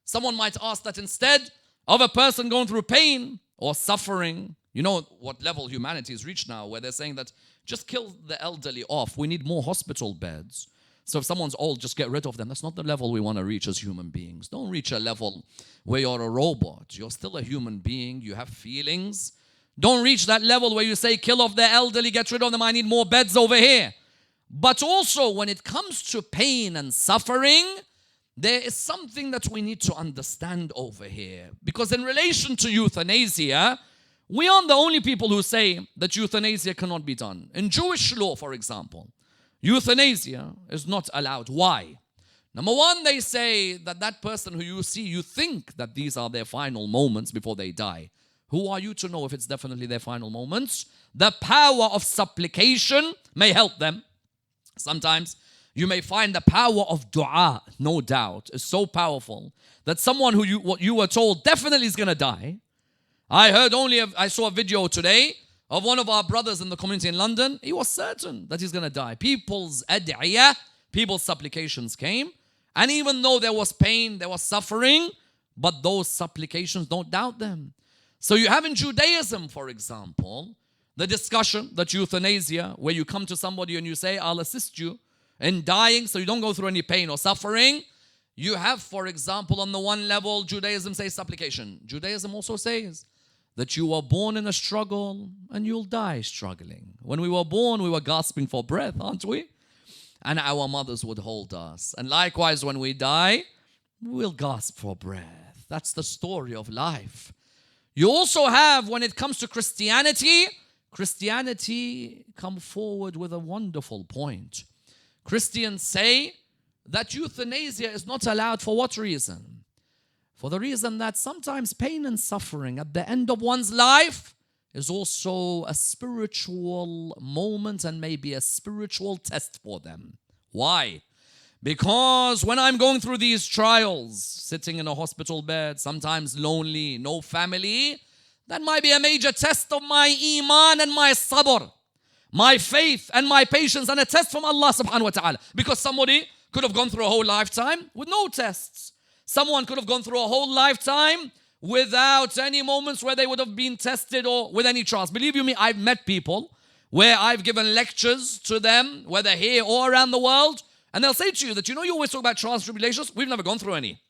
Someone might ask that instead of a person going through pain or suffering, you know what level humanity has reached now, where they're saying that just kill the elderly off. We need more hospital beds. So if someone's old, just get rid of them. That's not the level we want to reach as human beings. Don't reach a level where you're a robot. You're still a human being. You have feelings. Don't reach that level where you say, kill off the elderly, get rid of them. I need more beds over here. But also, when it comes to pain and suffering, there is something that we need to understand over here. Because in relation to euthanasia, we aren't the only people who say that euthanasia cannot be done. In Jewish law, for example, euthanasia is not allowed. Why? Number one, they say that that person who you see, you think that these are their final moments before they die. Who are you to know if it's definitely their final moments? The power of supplication may help them. Sometimes you may find the power of dua, no doubt, is so powerful that someone who you were told definitely is going to die. I saw a video today of one of our brothers in the community in London. He was certain that he's going to die. People's ad'iyah, people's supplications came. And even though there was pain, there was suffering, but those supplications, don't doubt them. So you have in Judaism, for example, the discussion that euthanasia, where you come to somebody and you say, I'll assist you in dying so you don't go through any pain or suffering. You have, for example, on the one level, Judaism says supplication. Judaism also says that you were born in a struggle and you'll die struggling. When we were born, we were gasping for breath, aren't we? And our mothers would hold us. And likewise, when we die, we'll gasp for breath. That's the story of life. You also have, when it comes to Christianity come forward with a wonderful point. Christians say that euthanasia is not allowed for what reason? For the reason that sometimes pain and suffering at the end of one's life is also a spiritual moment and maybe a spiritual test for them. Why? Because when I'm going through these trials, sitting in a hospital bed, sometimes lonely, no family, that might be a major test of my iman and my sabr, my faith and my patience, and a test from Allah subhanahu wa ta'ala. Because somebody could have gone through a whole lifetime with no tests. Someone could have gone through a whole lifetime without any moments where they would have been tested or with any trials. Believe you me, I've met people where I've given lectures to them, whether here or around the world, and they'll say to you that, you know, you always talk about trials and tribulations. We've never gone through any.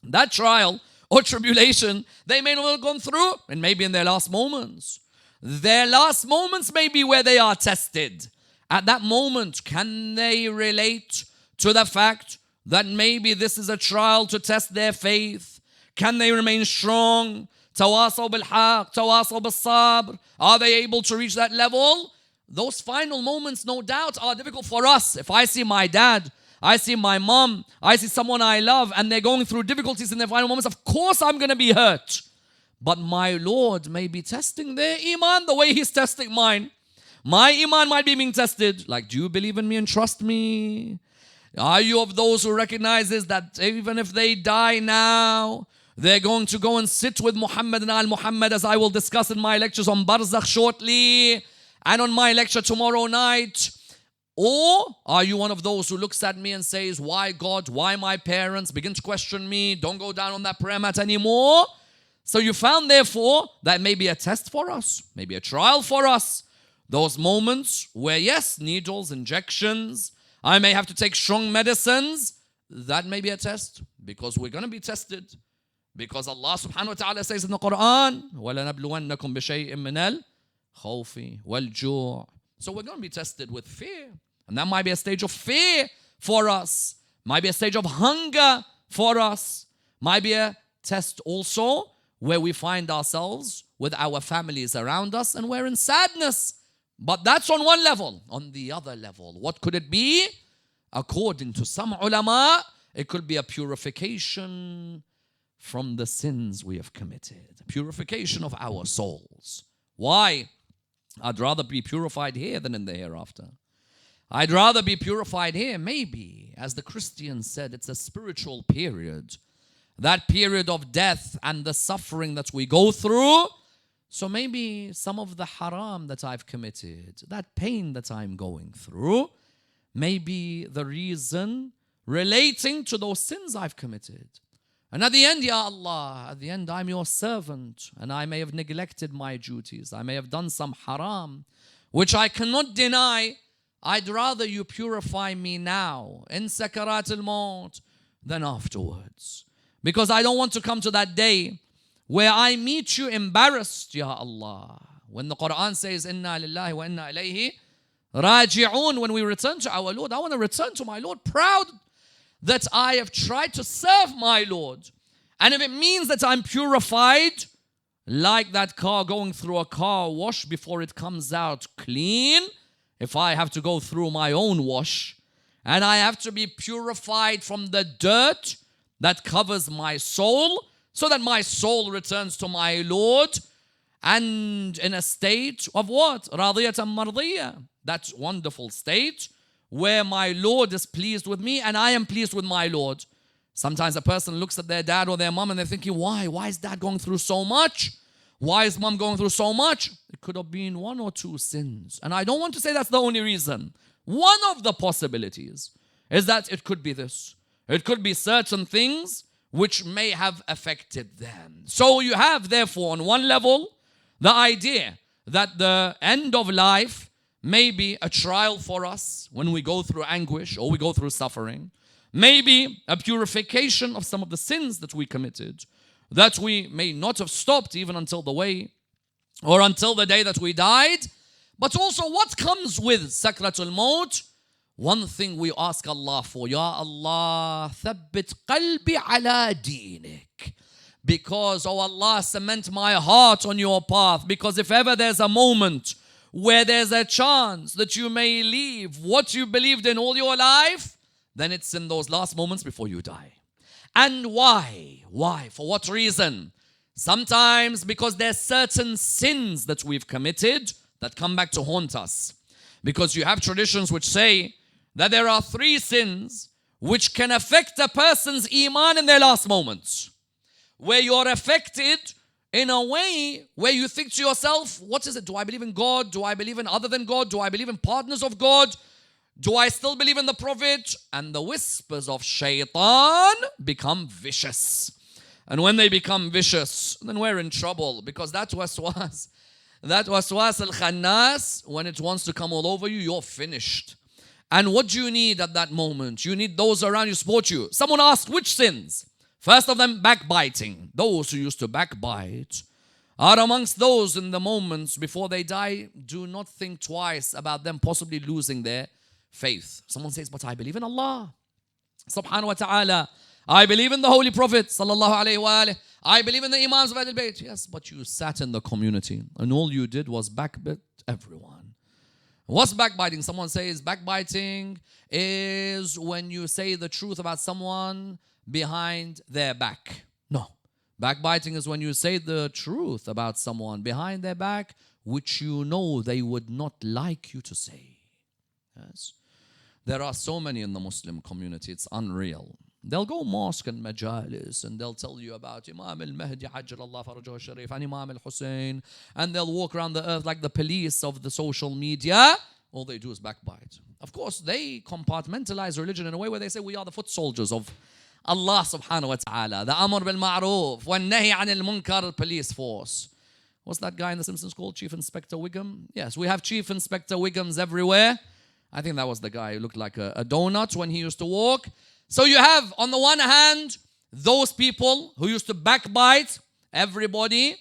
That trial or tribulation, they may not have gone through, and maybe in their last moments. Their last moments may be where they are tested. At that moment, can they relate to the fact that maybe this is a trial to test their faith? Can they remain strong? Tawasaw bil-haq, tawasaw bil-sabr. Are they able to reach that level? Those final moments, no doubt, are difficult for us. If I see my dad, I see my mom, I see someone I love, and they're going through difficulties in their final moments, of course I'm going to be hurt. But my Lord may be testing their iman the way He's testing mine. My iman might be being tested. Like, do you believe in me and trust me? Are you of those who recognizes that even if they die now, they're going to go and sit with Muhammad and al-Muhammad, as I will discuss in my lectures on Barzakh shortly, and on my lecture tomorrow night? Or are you one of those who looks at me and says, why God, why my parents? Begin to question me. Don't go down on that prayer mat anymore. So you found, therefore, that may be a test for us, maybe a trial for us. Those moments where, yes, needles, injections, I may have to take strong medicines. That may be a test, because we're going to be tested. Because Allah subhanahu wa ta'ala says in the Quran, وَلَنَبْلُوَنَّكُمْ بِشَيْءٍ مِّنَ الْخَوْفِ وَالْجُوعِ. So we're going to be tested with fear. And that might be a stage of fear for us. Might be a stage of hunger for us. Might be a test also where we find ourselves with our families around us and we're in sadness. But that's on one level. On the other level, what could it be? According to some ulama, it could be a purification from the sins we have committed. A purification of our souls. Why? I'd rather be purified here than in the hereafter. I'd rather be purified here, maybe. As the Christians said, it's a spiritual period that period of death and the suffering that we go through. So maybe some of the haram that I've committed, that pain that I'm going through, may be the reason relating to those sins I've committed. And at the end, Ya Allah, at the end I'm your servant and I may have neglected my duties. I may have done some haram, which I cannot deny. I'd rather you purify me now in Sakrat al-Mawt than afterwards. Because I don't want to come to that day where I meet you embarrassed, Ya Allah. When the Quran says, Inna lillahi wa inna ilayhi raji'un, when we return to our Lord, I want to return to my Lord proud that I have tried to serve my Lord. And if it means that I'm purified, like that car going through a car wash before it comes out clean, if I have to go through my own wash, and I have to be purified from the dirt that covers my soul, so that my soul returns to my Lord, and in a state of what? Radiyatan mardiyah. That wonderful state where my Lord is pleased with me and I am pleased with my Lord. Sometimes a person looks at their dad or their mom and they're thinking, why? Why is dad going through so much? Why is mom going through so much? It could have been one or two sins. And I don't want to say that's the only reason. One of the possibilities is that it could be this. It could be certain things which may have affected them. So you have, therefore, on one level, the idea that the end of life may be a trial for us when we go through anguish or we go through suffering. Maybe a purification of some of the sins that we committed, that we may not have stopped even until the way or until the day that we died. But also what comes with Sakrat al-Mawt? One thing we ask Allah for, Ya Allah, thabbit qalbi ala deenik. Because, oh Allah, cement my heart on your path. Because if ever there's a moment where there's a chance that you may leave what you believed in all your life, then it's in those last moments before you die. And why? Why? For what reason? Sometimes because there's certain sins that we've committed that come back to haunt us. Because you have traditions which say that there are 3 sins which can affect a person's iman in their last moments. Where you're affected in a way where you think to yourself, what is it? Do I believe in God? Do I believe in other than God? Do I believe in partners of God? Do I still believe in the Prophet? And the whispers of shaitan become vicious. And when they become vicious, then we're in trouble, because that waswas al-khannas, when it wants to come all over you, you're finished. And what do you need at that moment? You need those around you support you. Someone asked, which sins? First of them, backbiting. Those who used to backbite are amongst those in the moments before they die. Do not think twice about them possibly losing their faith. Someone says, but I believe in Allah subhanahu wa ta'ala. I believe in the Holy Prophet sallallahu alayhi wa alayhi. I believe in the Imams of Ahlul Bayt. Yes, but you sat in the community and all you did was backbite everyone. What's backbiting? Someone says backbiting is when you say the truth about someone behind their back. No. Backbiting is when you say the truth about someone behind their back, which you know they would not like you to say. Yes. There are so many in the Muslim community, it's unreal. They'll go mosque and majalis and they'll tell you about Imam al-Mahdi Ajjalallahu Farajahu Sharif and Imam al-Hussein, and they'll walk around the earth like the police of the social media. All they do is backbite. Of course, they compartmentalize religion in a way where they say we are the foot soldiers of Allah subhanahu wa ta'ala, the Amr bil Ma'ruf wa Nahi anil Munkar police force. What's that guy in The Simpsons called? Chief Inspector Wiggum? Yes, we have Chief Inspector Wiggums everywhere. I think that was the guy who looked like a donut when he used to walk. So you have, on the one hand, those people who used to backbite everybody.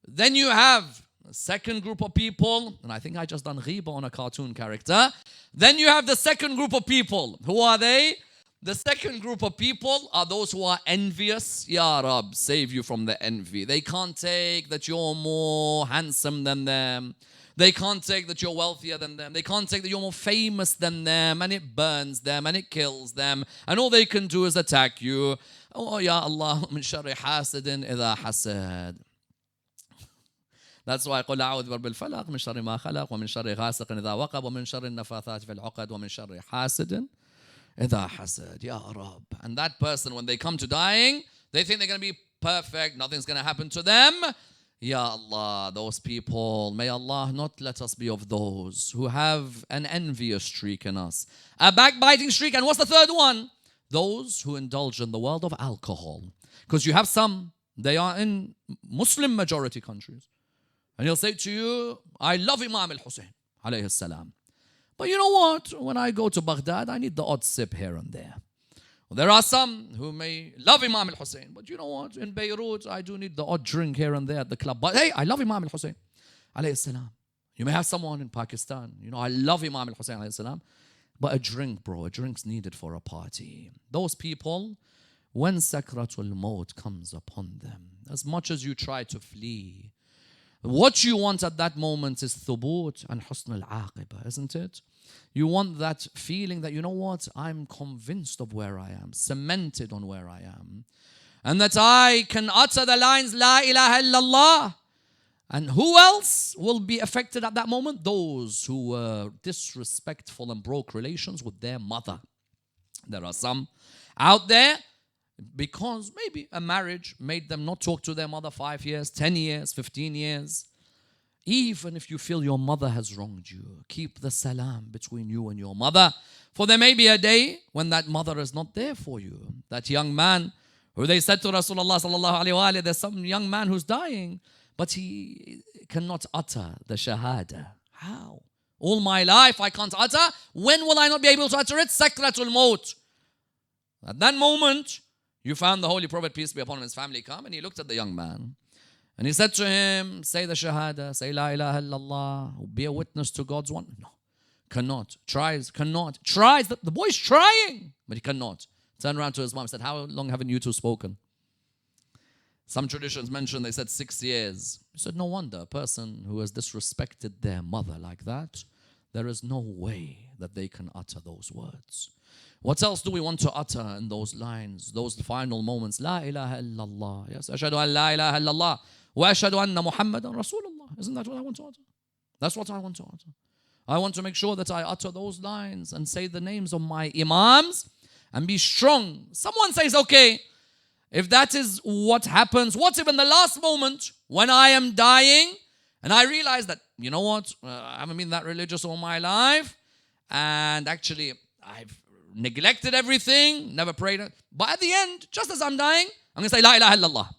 Then you have a second group of people, and I think I just done ghiba on a cartoon character. Then you have the second group of people. Who are they? The second group of people are those who are envious. Ya Rab, save you from the envy. They can't take that you're more handsome than them. They can't take that you're wealthier than them. They can't take that you're more famous than them, and it burns them and it kills them. And all they can do is attack you. Oh, Ya Allah, min sharri hasidin idha hasad. That's why قل أعوذ برب الفلق من شر ما خلق ومن شر غاسق إذا وقب ومن شر النفاثات في العقد ومن شر حاسد إذا حسد. Ya Rab. And that person, when they come to dying, They think they're going to be perfect. Nothing's going to happen to them. Ya Allah, those people, may Allah not let us be of those who have an envious streak in us, a backbiting streak. And what's the third one? Those who indulge in the world of alcohol. Because you have some, they are in Muslim majority countries. And he'll say to you, I love Imam al-Hussein, alayhi salam. But you know what? When I go to Baghdad, I need the odd sip here and there. Well, there are some who may love Imam al-Hussein. But you know what? In Beirut, I do need the odd drink here and there at the club. But hey, I love Imam al-Hussein, alayhi salam. You may have someone in Pakistan. You know, I love Imam al-Hussein, alayhi salam. But a drink, bro, a drink's needed for a party. Those people, when Sakrat al-Mawt comes upon them, as much as you try to flee, what you want at that moment is thubut and husn al-aqibah, isn't it? You want that feeling that, you know what, I'm convinced of where I am, cemented on where I am, and that I can utter the lines, La ilaha illallah. And who else will be affected at that moment? Those who were disrespectful and broke relations with their mother. There are some out there, because maybe a marriage made them not talk to their mother 5 years, 10 years, 15 years. Even if you feel your mother has wronged you, keep the salam between you and your mother. For there may be a day when that mother is not there for you. That young man who they said to Rasulullah sallallahu alaihi wasallam, there's some young man who's dying, but he cannot utter the shahada. How? All my life I can't utter. When will I not be able to utter it? Sakratul Mawt. At that moment, you found the Holy Prophet, peace be upon him, and his family come, and he looked at the young man. And he said to him, say the Shahada, say La ilaha illallah, be a witness to God's one. No, cannot. Tries, cannot. Tries. The boy's trying, but he cannot. Turned around to his mom and said, how long haven't you two spoken? Some traditions mention, they said 6 years. He said, no wonder a person who has disrespected their mother like that, there is no way that they can utter those words. What else do we want to utter in those lines, those final moments? La ilaha illallah. Yes, ashhadu an la ilaha illallah wa ashhadu anna Muhammadan Rasulullah. Isn't that what I want to utter? That's what I want to utter. I want to make sure that I utter those lines and say the names of my imams and be strong. Someone says, okay, if that is what happens, what if in the last moment when I am dying and I realize that, you know what, I haven't been that religious all my life, and actually I've neglected everything, never prayed. But at the end, just as I'm dying, I'm going to say La ilaha illallah.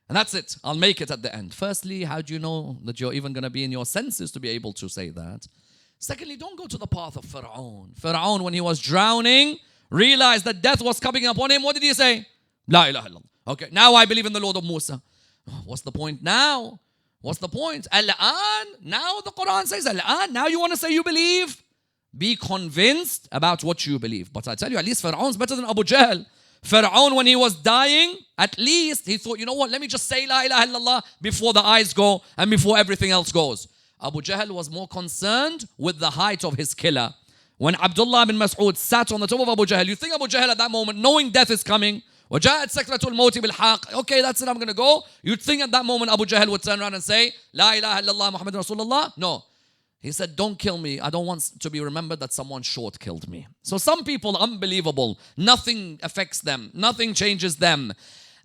And that's it. I'll make it at the end. Firstly, how do you know that you're even going to be in your senses to be able to say that? Secondly, don't go to the path of Fir'aun. Fir'aun, when he was drowning, realized that death was coming upon him. What did he say? La ilaha illallah. Okay, now I believe in the Lord of Musa. What's the point now? What's the point? Al-an. Now the Quran says Al-an. Now you want to say you believe? Be convinced about what you believe. But I tell you, at least Fir'aun's better than Abu Jahl. Fir'aun, when he was dying, at least he thought, you know what, let me just say La ilaha illallah before the eyes go and before everything else goes. Abu Jahl was more concerned with the height of his killer. When Abdullah bin Mas'ud sat on the top of Abu Jahl, you think Abu Jahl at that moment, knowing death is coming, وَجَاءَتْ سَكْرَةُ الْمَوْتِ بِالْحَاقِ, okay, that's it, I'm going to go. You'd think at that moment Abu Jahl would turn around and say, La ilaha illallah Muhammad Rasulullah. No. He said, don't kill me. I don't want to be remembered that someone short killed me. So some people, unbelievable. Nothing affects them. Nothing changes them.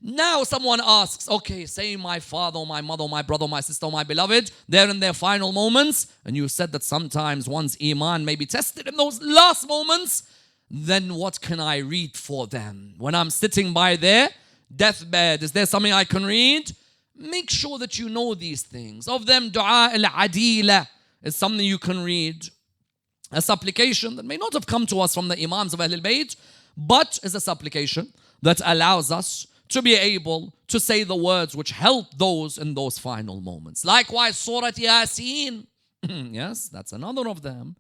Now someone asks, okay, say my father or my mother or my brother or my sister or my beloved, they're in their final moments. And you said that sometimes one's iman may be tested in those last moments. Then what can I read for them? When I'm sitting by their deathbed, is there something I can read? Make sure that you know these things. Of them, dua al-adila is something you can read. A supplication that may not have come to us from the Imams of Ahlul Bayt, but is a supplication that allows us to be able to say the words which help those in those final moments. Likewise, Surah Yasin. Yes, that's another of them.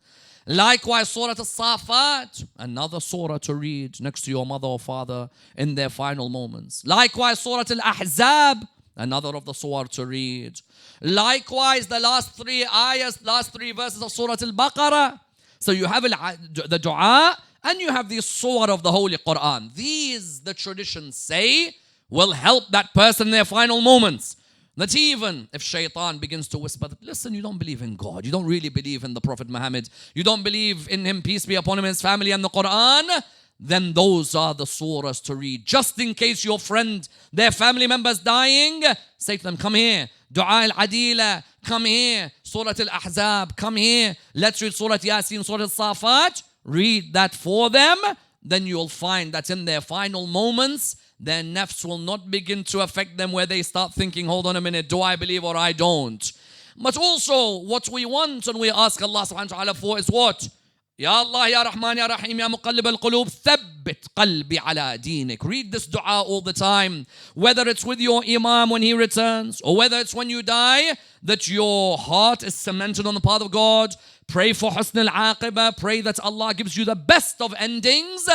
Likewise, Surah Al-Safat, another surah to read next to your mother or father in their final moments. Likewise, Surah Al-Ahzab, another of the surah to read. Likewise, the last 3 ayahs, last 3 verses of Surah Al-Baqarah. So you have the dua and you have the surah of the Holy Quran. These, the traditions say, will help that person in their final moments. That even if shaitan begins to whisper, listen, you don't believe in God. You don't really believe in the Prophet Muhammad. You don't believe in him, peace be upon him, and his family and the Quran. then those are the surahs to read. Just in case your friend, their family members dying, say to them, come here. Dua al-Adila, come here. Surah al-Ahzab, come here. Let's read Surah Yasin, Surah al-Safat. Read that for them. Then you'll find that in their final moments, their nafs will not begin to affect them where they start thinking, hold on a minute, do I believe or I don't? But also, what we want and we ask Allah subhanahu wa ta'ala for is what? Ya Allah, Ya Rahman, Ya Rahim, Ya Muqallib al-Qulub, thabbit qalbi ala deenik. Read this dua all the time. Whether it's with your imam when he returns, or whether it's when you die, that your heart is cemented on the path of God. Pray for husn al-aqibah. Pray that Allah gives you the best of endings.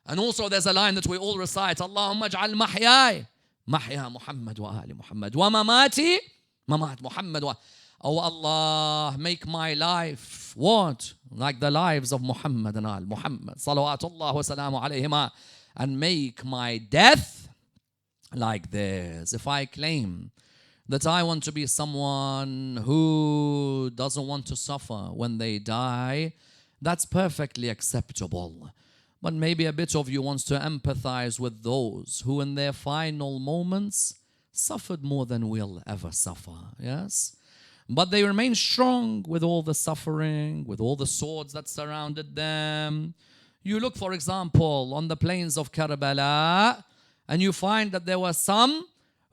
And also there's a line that we all recite. Allahumma ij'al mahyaya, mahya Muhammad wa ali Muhammad. Wa mamati, mamat Muhammad wa... Oh Allah, make my life, what? Like the lives of Muhammad and Al Muhammad. Salawatullah wa salamu alayhima. And make my death like theirs. If I claim that I want to be someone who doesn't want to suffer when they die, that's perfectly acceptable. But maybe a bit of you wants to empathize with those who in their final moments suffered more than we'll ever suffer. Yes? But they remain strong with all the suffering, with all the swords that surrounded them. You look, for example, on the plains of Karbala, and you find that there were some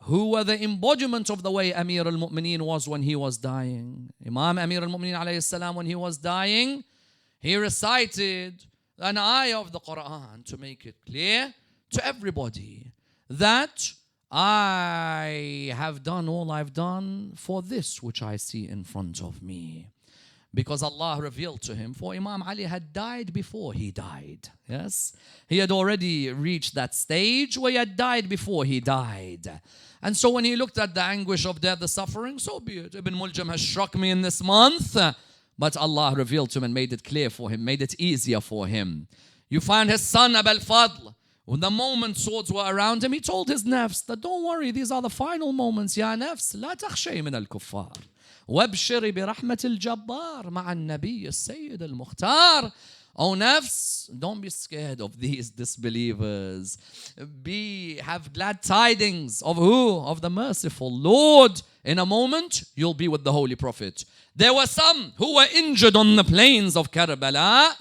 who were the embodiment of the way Amir al-Mu'mineen was when he was dying. Imam Amir al-Mu'mineen alayhi salam, when he was dying, he recited an ayah of the Quran to make it clear to everybody that I have done all I've done for this which I see in front of me. Because Allah revealed to him, for Imam Ali had died before he died. Yes? He had already reached that stage where he had died before he died. And so when he looked at the anguish of death, the suffering, so be it. Ibn Muljam has struck me in this month. But Allah revealed to him and made it clear for him, made it easier for him. You find his son, Abu al-Fadl, when the moment swords were around him, he told his nafs that don't worry, these are the final moments. Ya nafs, la takhshay min al-kuffar. Wabshiri bi rahmat al-jabbar ma'a al-nabiy al-sayyid al-mukhtar. Oh nafs, don't be scared of these disbelievers. Have glad tidings of who? Of the merciful Lord. In a moment, you'll be with the Holy Prophet. There were some who were injured on the plains of Karbala.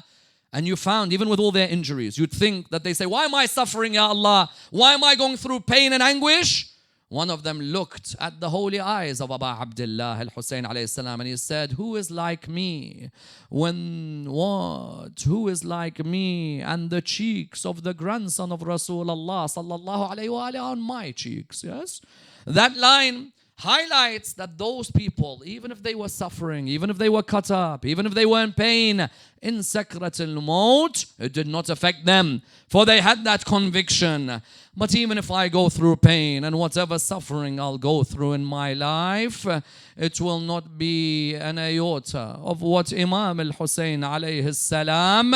And you found, even with all their injuries, you'd think that they say, why am I suffering, Ya Allah? Why am I going through pain and anguish? One of them looked at the holy eyes of Abu Abdullah al-Hussein alayhi salam, and he said, who is like me? When what? Who is like me? And the cheeks of the grandson of Rasulullah sallallahu alayhi wa alayhi on my cheeks. Yes? That line highlights that those people, even if they were suffering, even if they were cut up, even if they were in pain, in Sakrat al-Mawt, it did not affect them, for they had that conviction. But even if I go through pain and whatever suffering I'll go through in my life, it will not be an iota of what Imam al-Hussein alayhi salam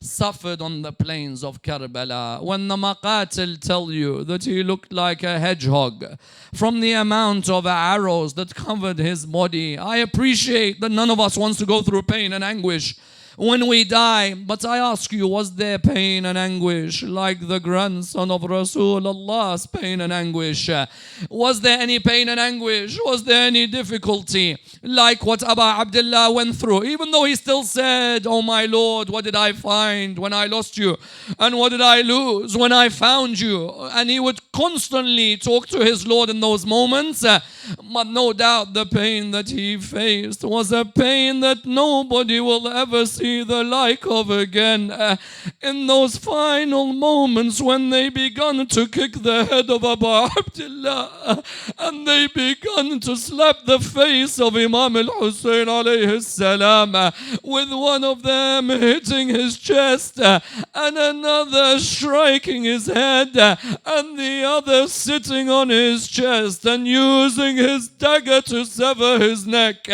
suffered on the plains of Karbala. When the Maqatil tell you that he looked like a hedgehog from the amount of arrows that covered his body, I appreciate that none of us wants to go through pain and anguish when we die. But I ask you, was there pain and anguish like the grandson of Rasulullah's pain and anguish? Was there any pain and anguish? Was there any difficulty like what Abu Abdullah went through? Even though he still said, oh my Lord, what did I find when I lost you? And what did I lose when I found you? And he would constantly talk to his Lord in those moments. But no doubt the pain that he faced was a pain that nobody will ever see the like of again. In those final moments when they began to kick the head of Abu Abdullah and they began to slap the face of Imam al-Hussein alayhi salam, with one of them hitting his chest and another striking his head and the other sitting on his chest and using his dagger to sever his neck.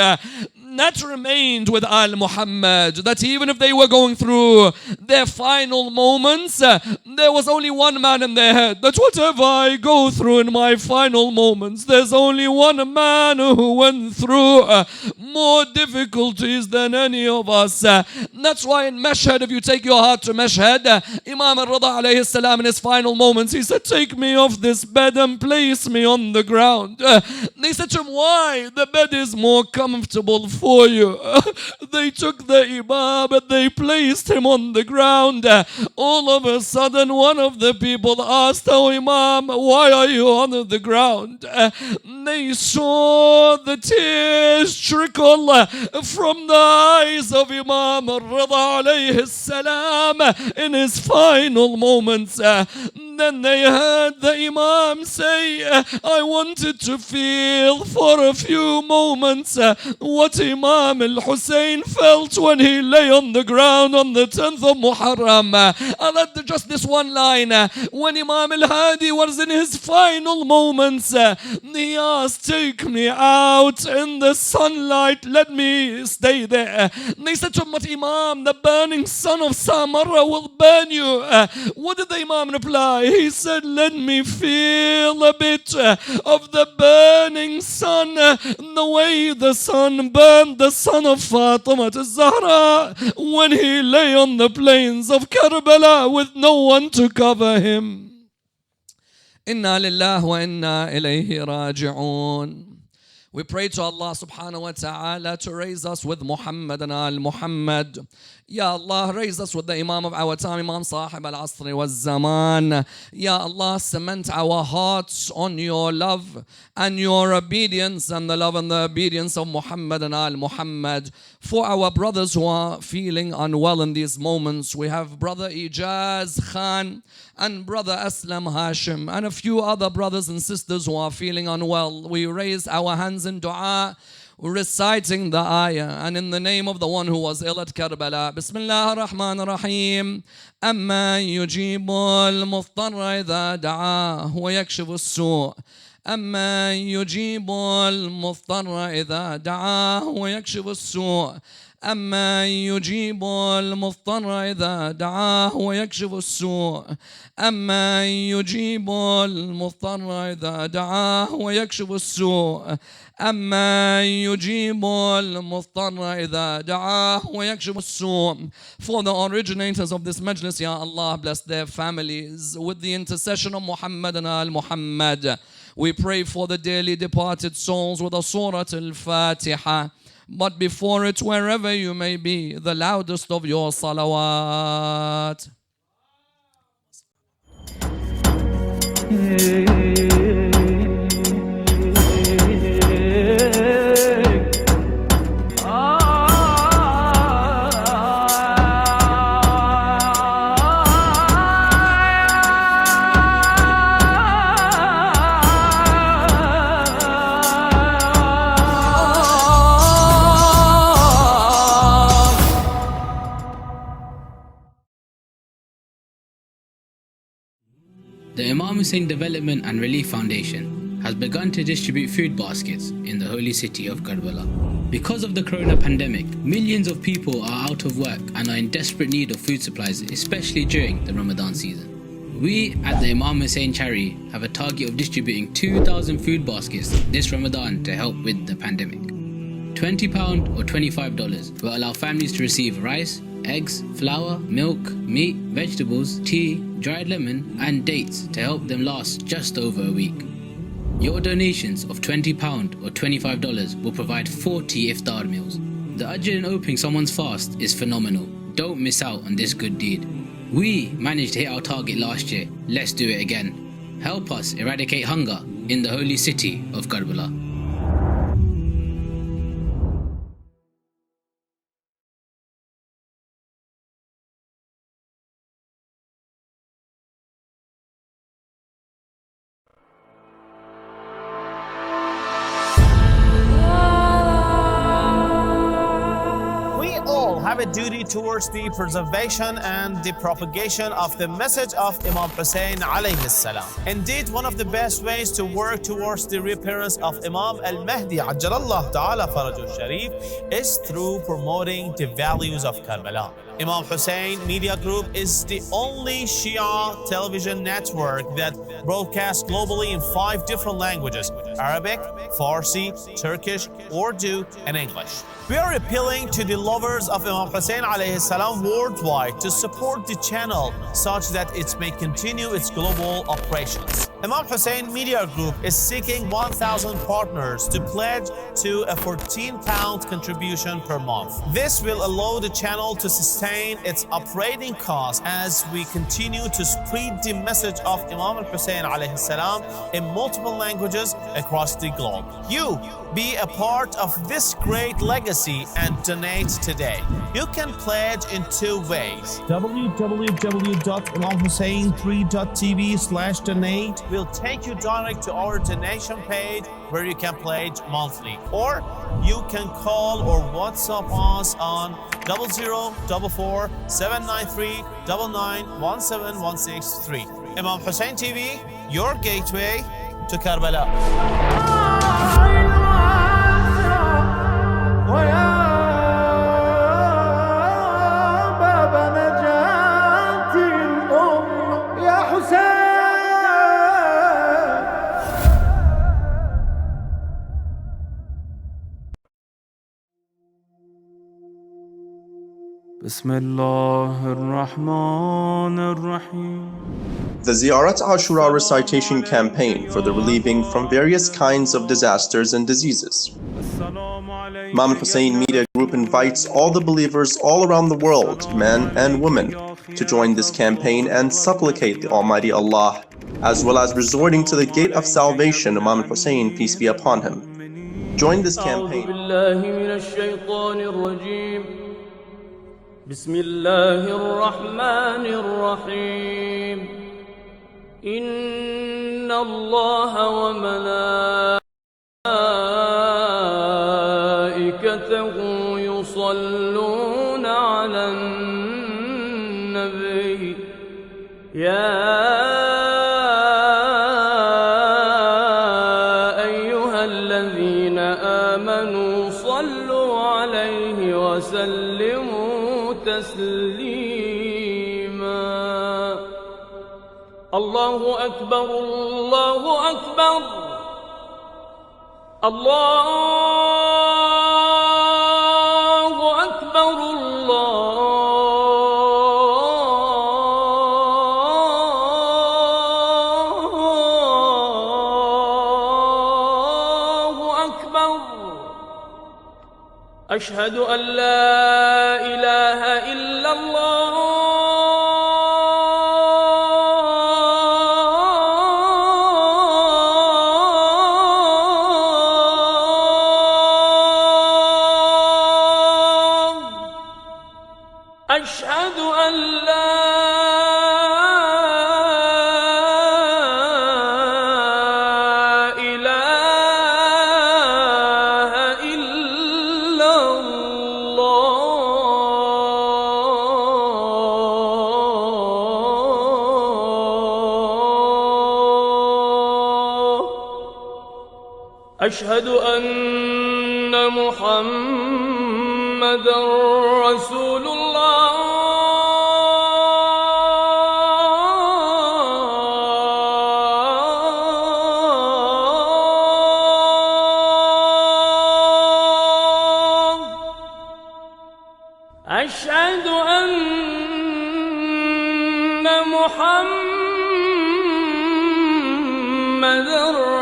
that remained with al-Muhammad, that even if they were going through their final moments, there was only one man in their head, that whatever I go through in my final moments, there's only one man who went through more difficulties than any of us. That's why in Mashhad, if you take your heart to Mashhad, Imam al-Rida alayhi salam in his final moments, he said, take me off this bed and place me on the ground. They said to him, why? The bed is more comfortable for you. They took the Imam and they placed him on the ground. All of a sudden, one of the people asked, oh Imam, why are you on the ground? They saw the tears trickle from the eyes of Imam al-Rida alayhi salam in his final moments. Then they heard the Imam say, I wanted to feel for a few moments what Imam al-Hussein felt when he lay on the ground on the 10th of Muharram. I'll add just this one line. When Imam al-Hadi was in his final moments, he asked, take me out in the sunlight, let me stay there. They said to him, but Imam, the burning sun of Samarra will burn you. What did the Imam reply? He said, let me feel a bit of the burning sun, the way the sun burned the son of Fatima al-Zahra when he lay on the plains of Karbala with no one to cover him. Inna lillahi wa inna ilayhi raji'un. We pray to Allah subhanahu wa ta'ala to raise us with Muhammad and al-Muhammad. Ya Allah, raise us with the Imam of our time, Imam Sahib al-Asri wal-Zaman. Ya Allah, cement our hearts on your love and your obedience and the love and the obedience of Muhammad and al-Muhammad. For our brothers who are feeling unwell in these moments, we have Brother Ijaz Khan and Brother Aslam Hashim and a few other brothers and sisters who are feeling unwell. We raise our hands in dua, reciting the ayah, and in the name of the one who was ill at Karbala. Bismillah ar-Rahman ar-Rahim. Amma yujibu al-muftarra idha da'ah wa yakshifu as-su'. أما يجيب المضطر إذا دعاه ويكشف السوء. أما يجيب المضطر إذا دعاه ويكشف السوء. أما يجيب المضطر إذا دعاه ويكشف السوء. أما يجيب المضطر إذا دعاه ويكشف السوء. For the originators of this majlis, Ya Allah, bless their families with the intercession of Muhammad and al-Muhammad. We pray for the dearly departed souls with a Surah Al-Fatiha. But before it, wherever you may be, the loudest of your salawat. The Imam Hussein Development and Relief Foundation has begun to distribute food baskets in the holy city of Karbala. Because of the corona pandemic, millions of people are out of work and are in desperate need of food supplies, especially during the Ramadan season. We at the Imam Hussein Charity have a target of distributing 2,000 food baskets this Ramadan to help with the pandemic. £20 or $25 will allow families to receive rice, eggs, flour, milk, meat, vegetables, tea, dried lemon and dates to help them last just over a week. Your donations of £20 or $25 will provide 40 iftar meals. The ajr in opening someone's fast is phenomenal. Don't miss out on this good deed. We managed to hit our target last year. Let's do it again. Help us eradicate hunger in the holy city of Karbala. have a duty towards the preservation and the propagation of the message of Imam Hussein alayhi salam. Indeed, one of the best ways to work towards the reappearance of Imam al-Mahdi ajjalallahu ta'ala farajul sharif is through promoting the values of Karbala. Imam Hussein Media Group is the only Shia television network that broadcasts globally in 5 different languages: Arabic, Farsi, Turkish, Urdu, and English. We are appealing to the lovers of Imam Hussein alayhi salam worldwide to support the channel such that it may continue its global operations. Imam Hussein Media Group is seeking 1,000 partners to pledge to a £14 contribution per month. This will allow the channel to sustain its operating costs as we continue to spread the message of Imam Hussein alayhi salam in multiple languages across the globe. You be a part of this great legacy and donate today. You can pledge in 2 ways. www.imamhussein3.tv/donate will take you direct to our donation page where you can pledge monthly. Or you can call or WhatsApp us on 0044 793 9917163. Imam Hussein TV, your gateway to Karbala. The Ziyarat Ashura recitation campaign for the relieving from various kinds of disasters and diseases. Imam Hussein Media Group invites all the believers all around the world, men and women, to join this campaign and supplicate the Almighty Allah, as well as resorting to the gate of salvation, Imam Hussein, peace be upon him. Join this campaign. بسم الله الرحمن الرحيم إن الله وملائكته يصلون على النبي يا أيها الذين آمنوا صلوا عليه وسلموا تسليما الله أكبر الله أكبر الله أكبر الله أكبر أشهد أن لا إله إلا الله أشهد أن لا أشهد أن محمدًا رسول الله أشهد أن محمدًا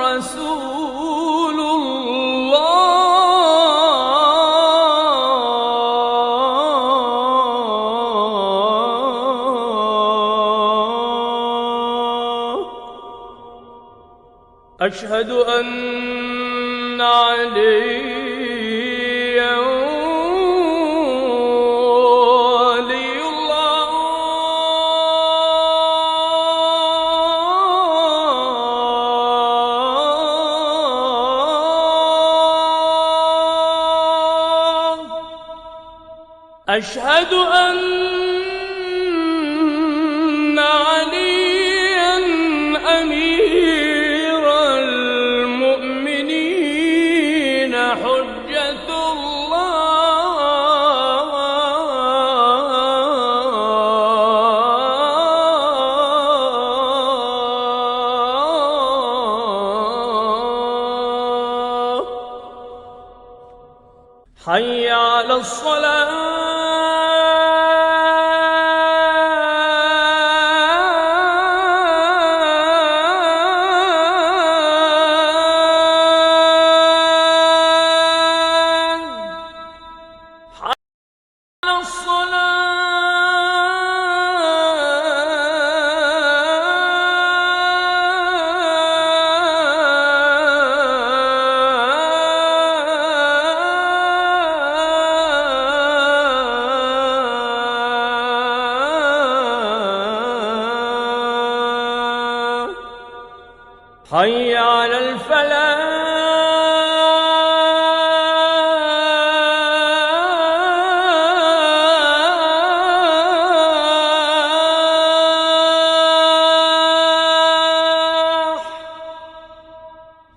رسول أشهد أن عليا ولي الله أشهد أن عليا أمير المؤمنين حجة الله. حي على الصلاة. حي على الفلاح.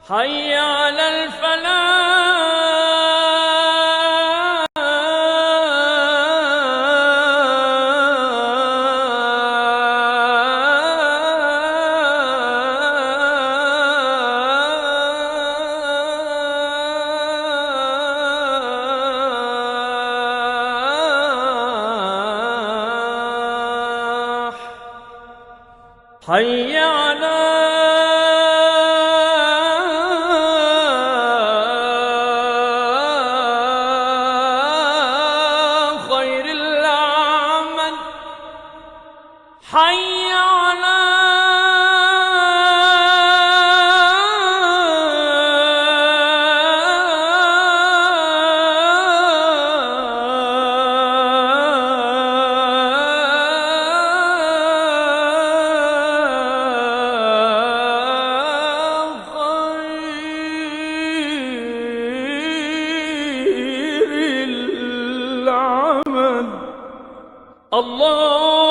حي على الفلاح. حي على خير العمل. حي على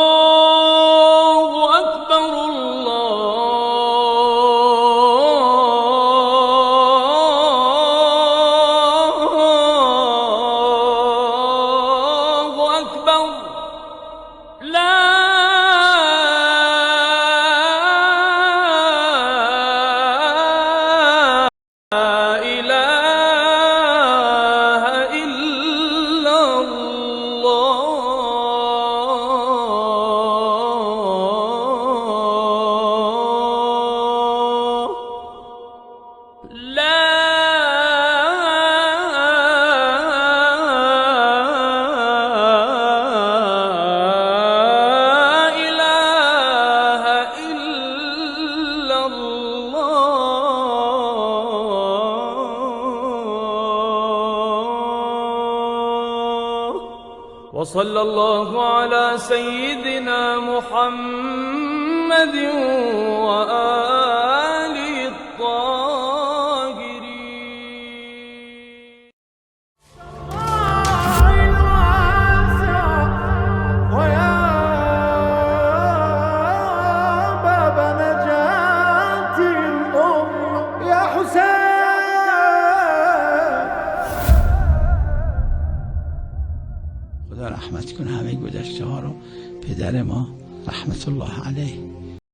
الله أكبر. الله أكبر. لا إله إلا الله. وصلى الله على سيدنا محمد وآله الطاهرين. ويا باب نجاة الأمة يا حسين. خدا رحمت کنه همه گذشته ها رو. پدر ما رحمت الله علیه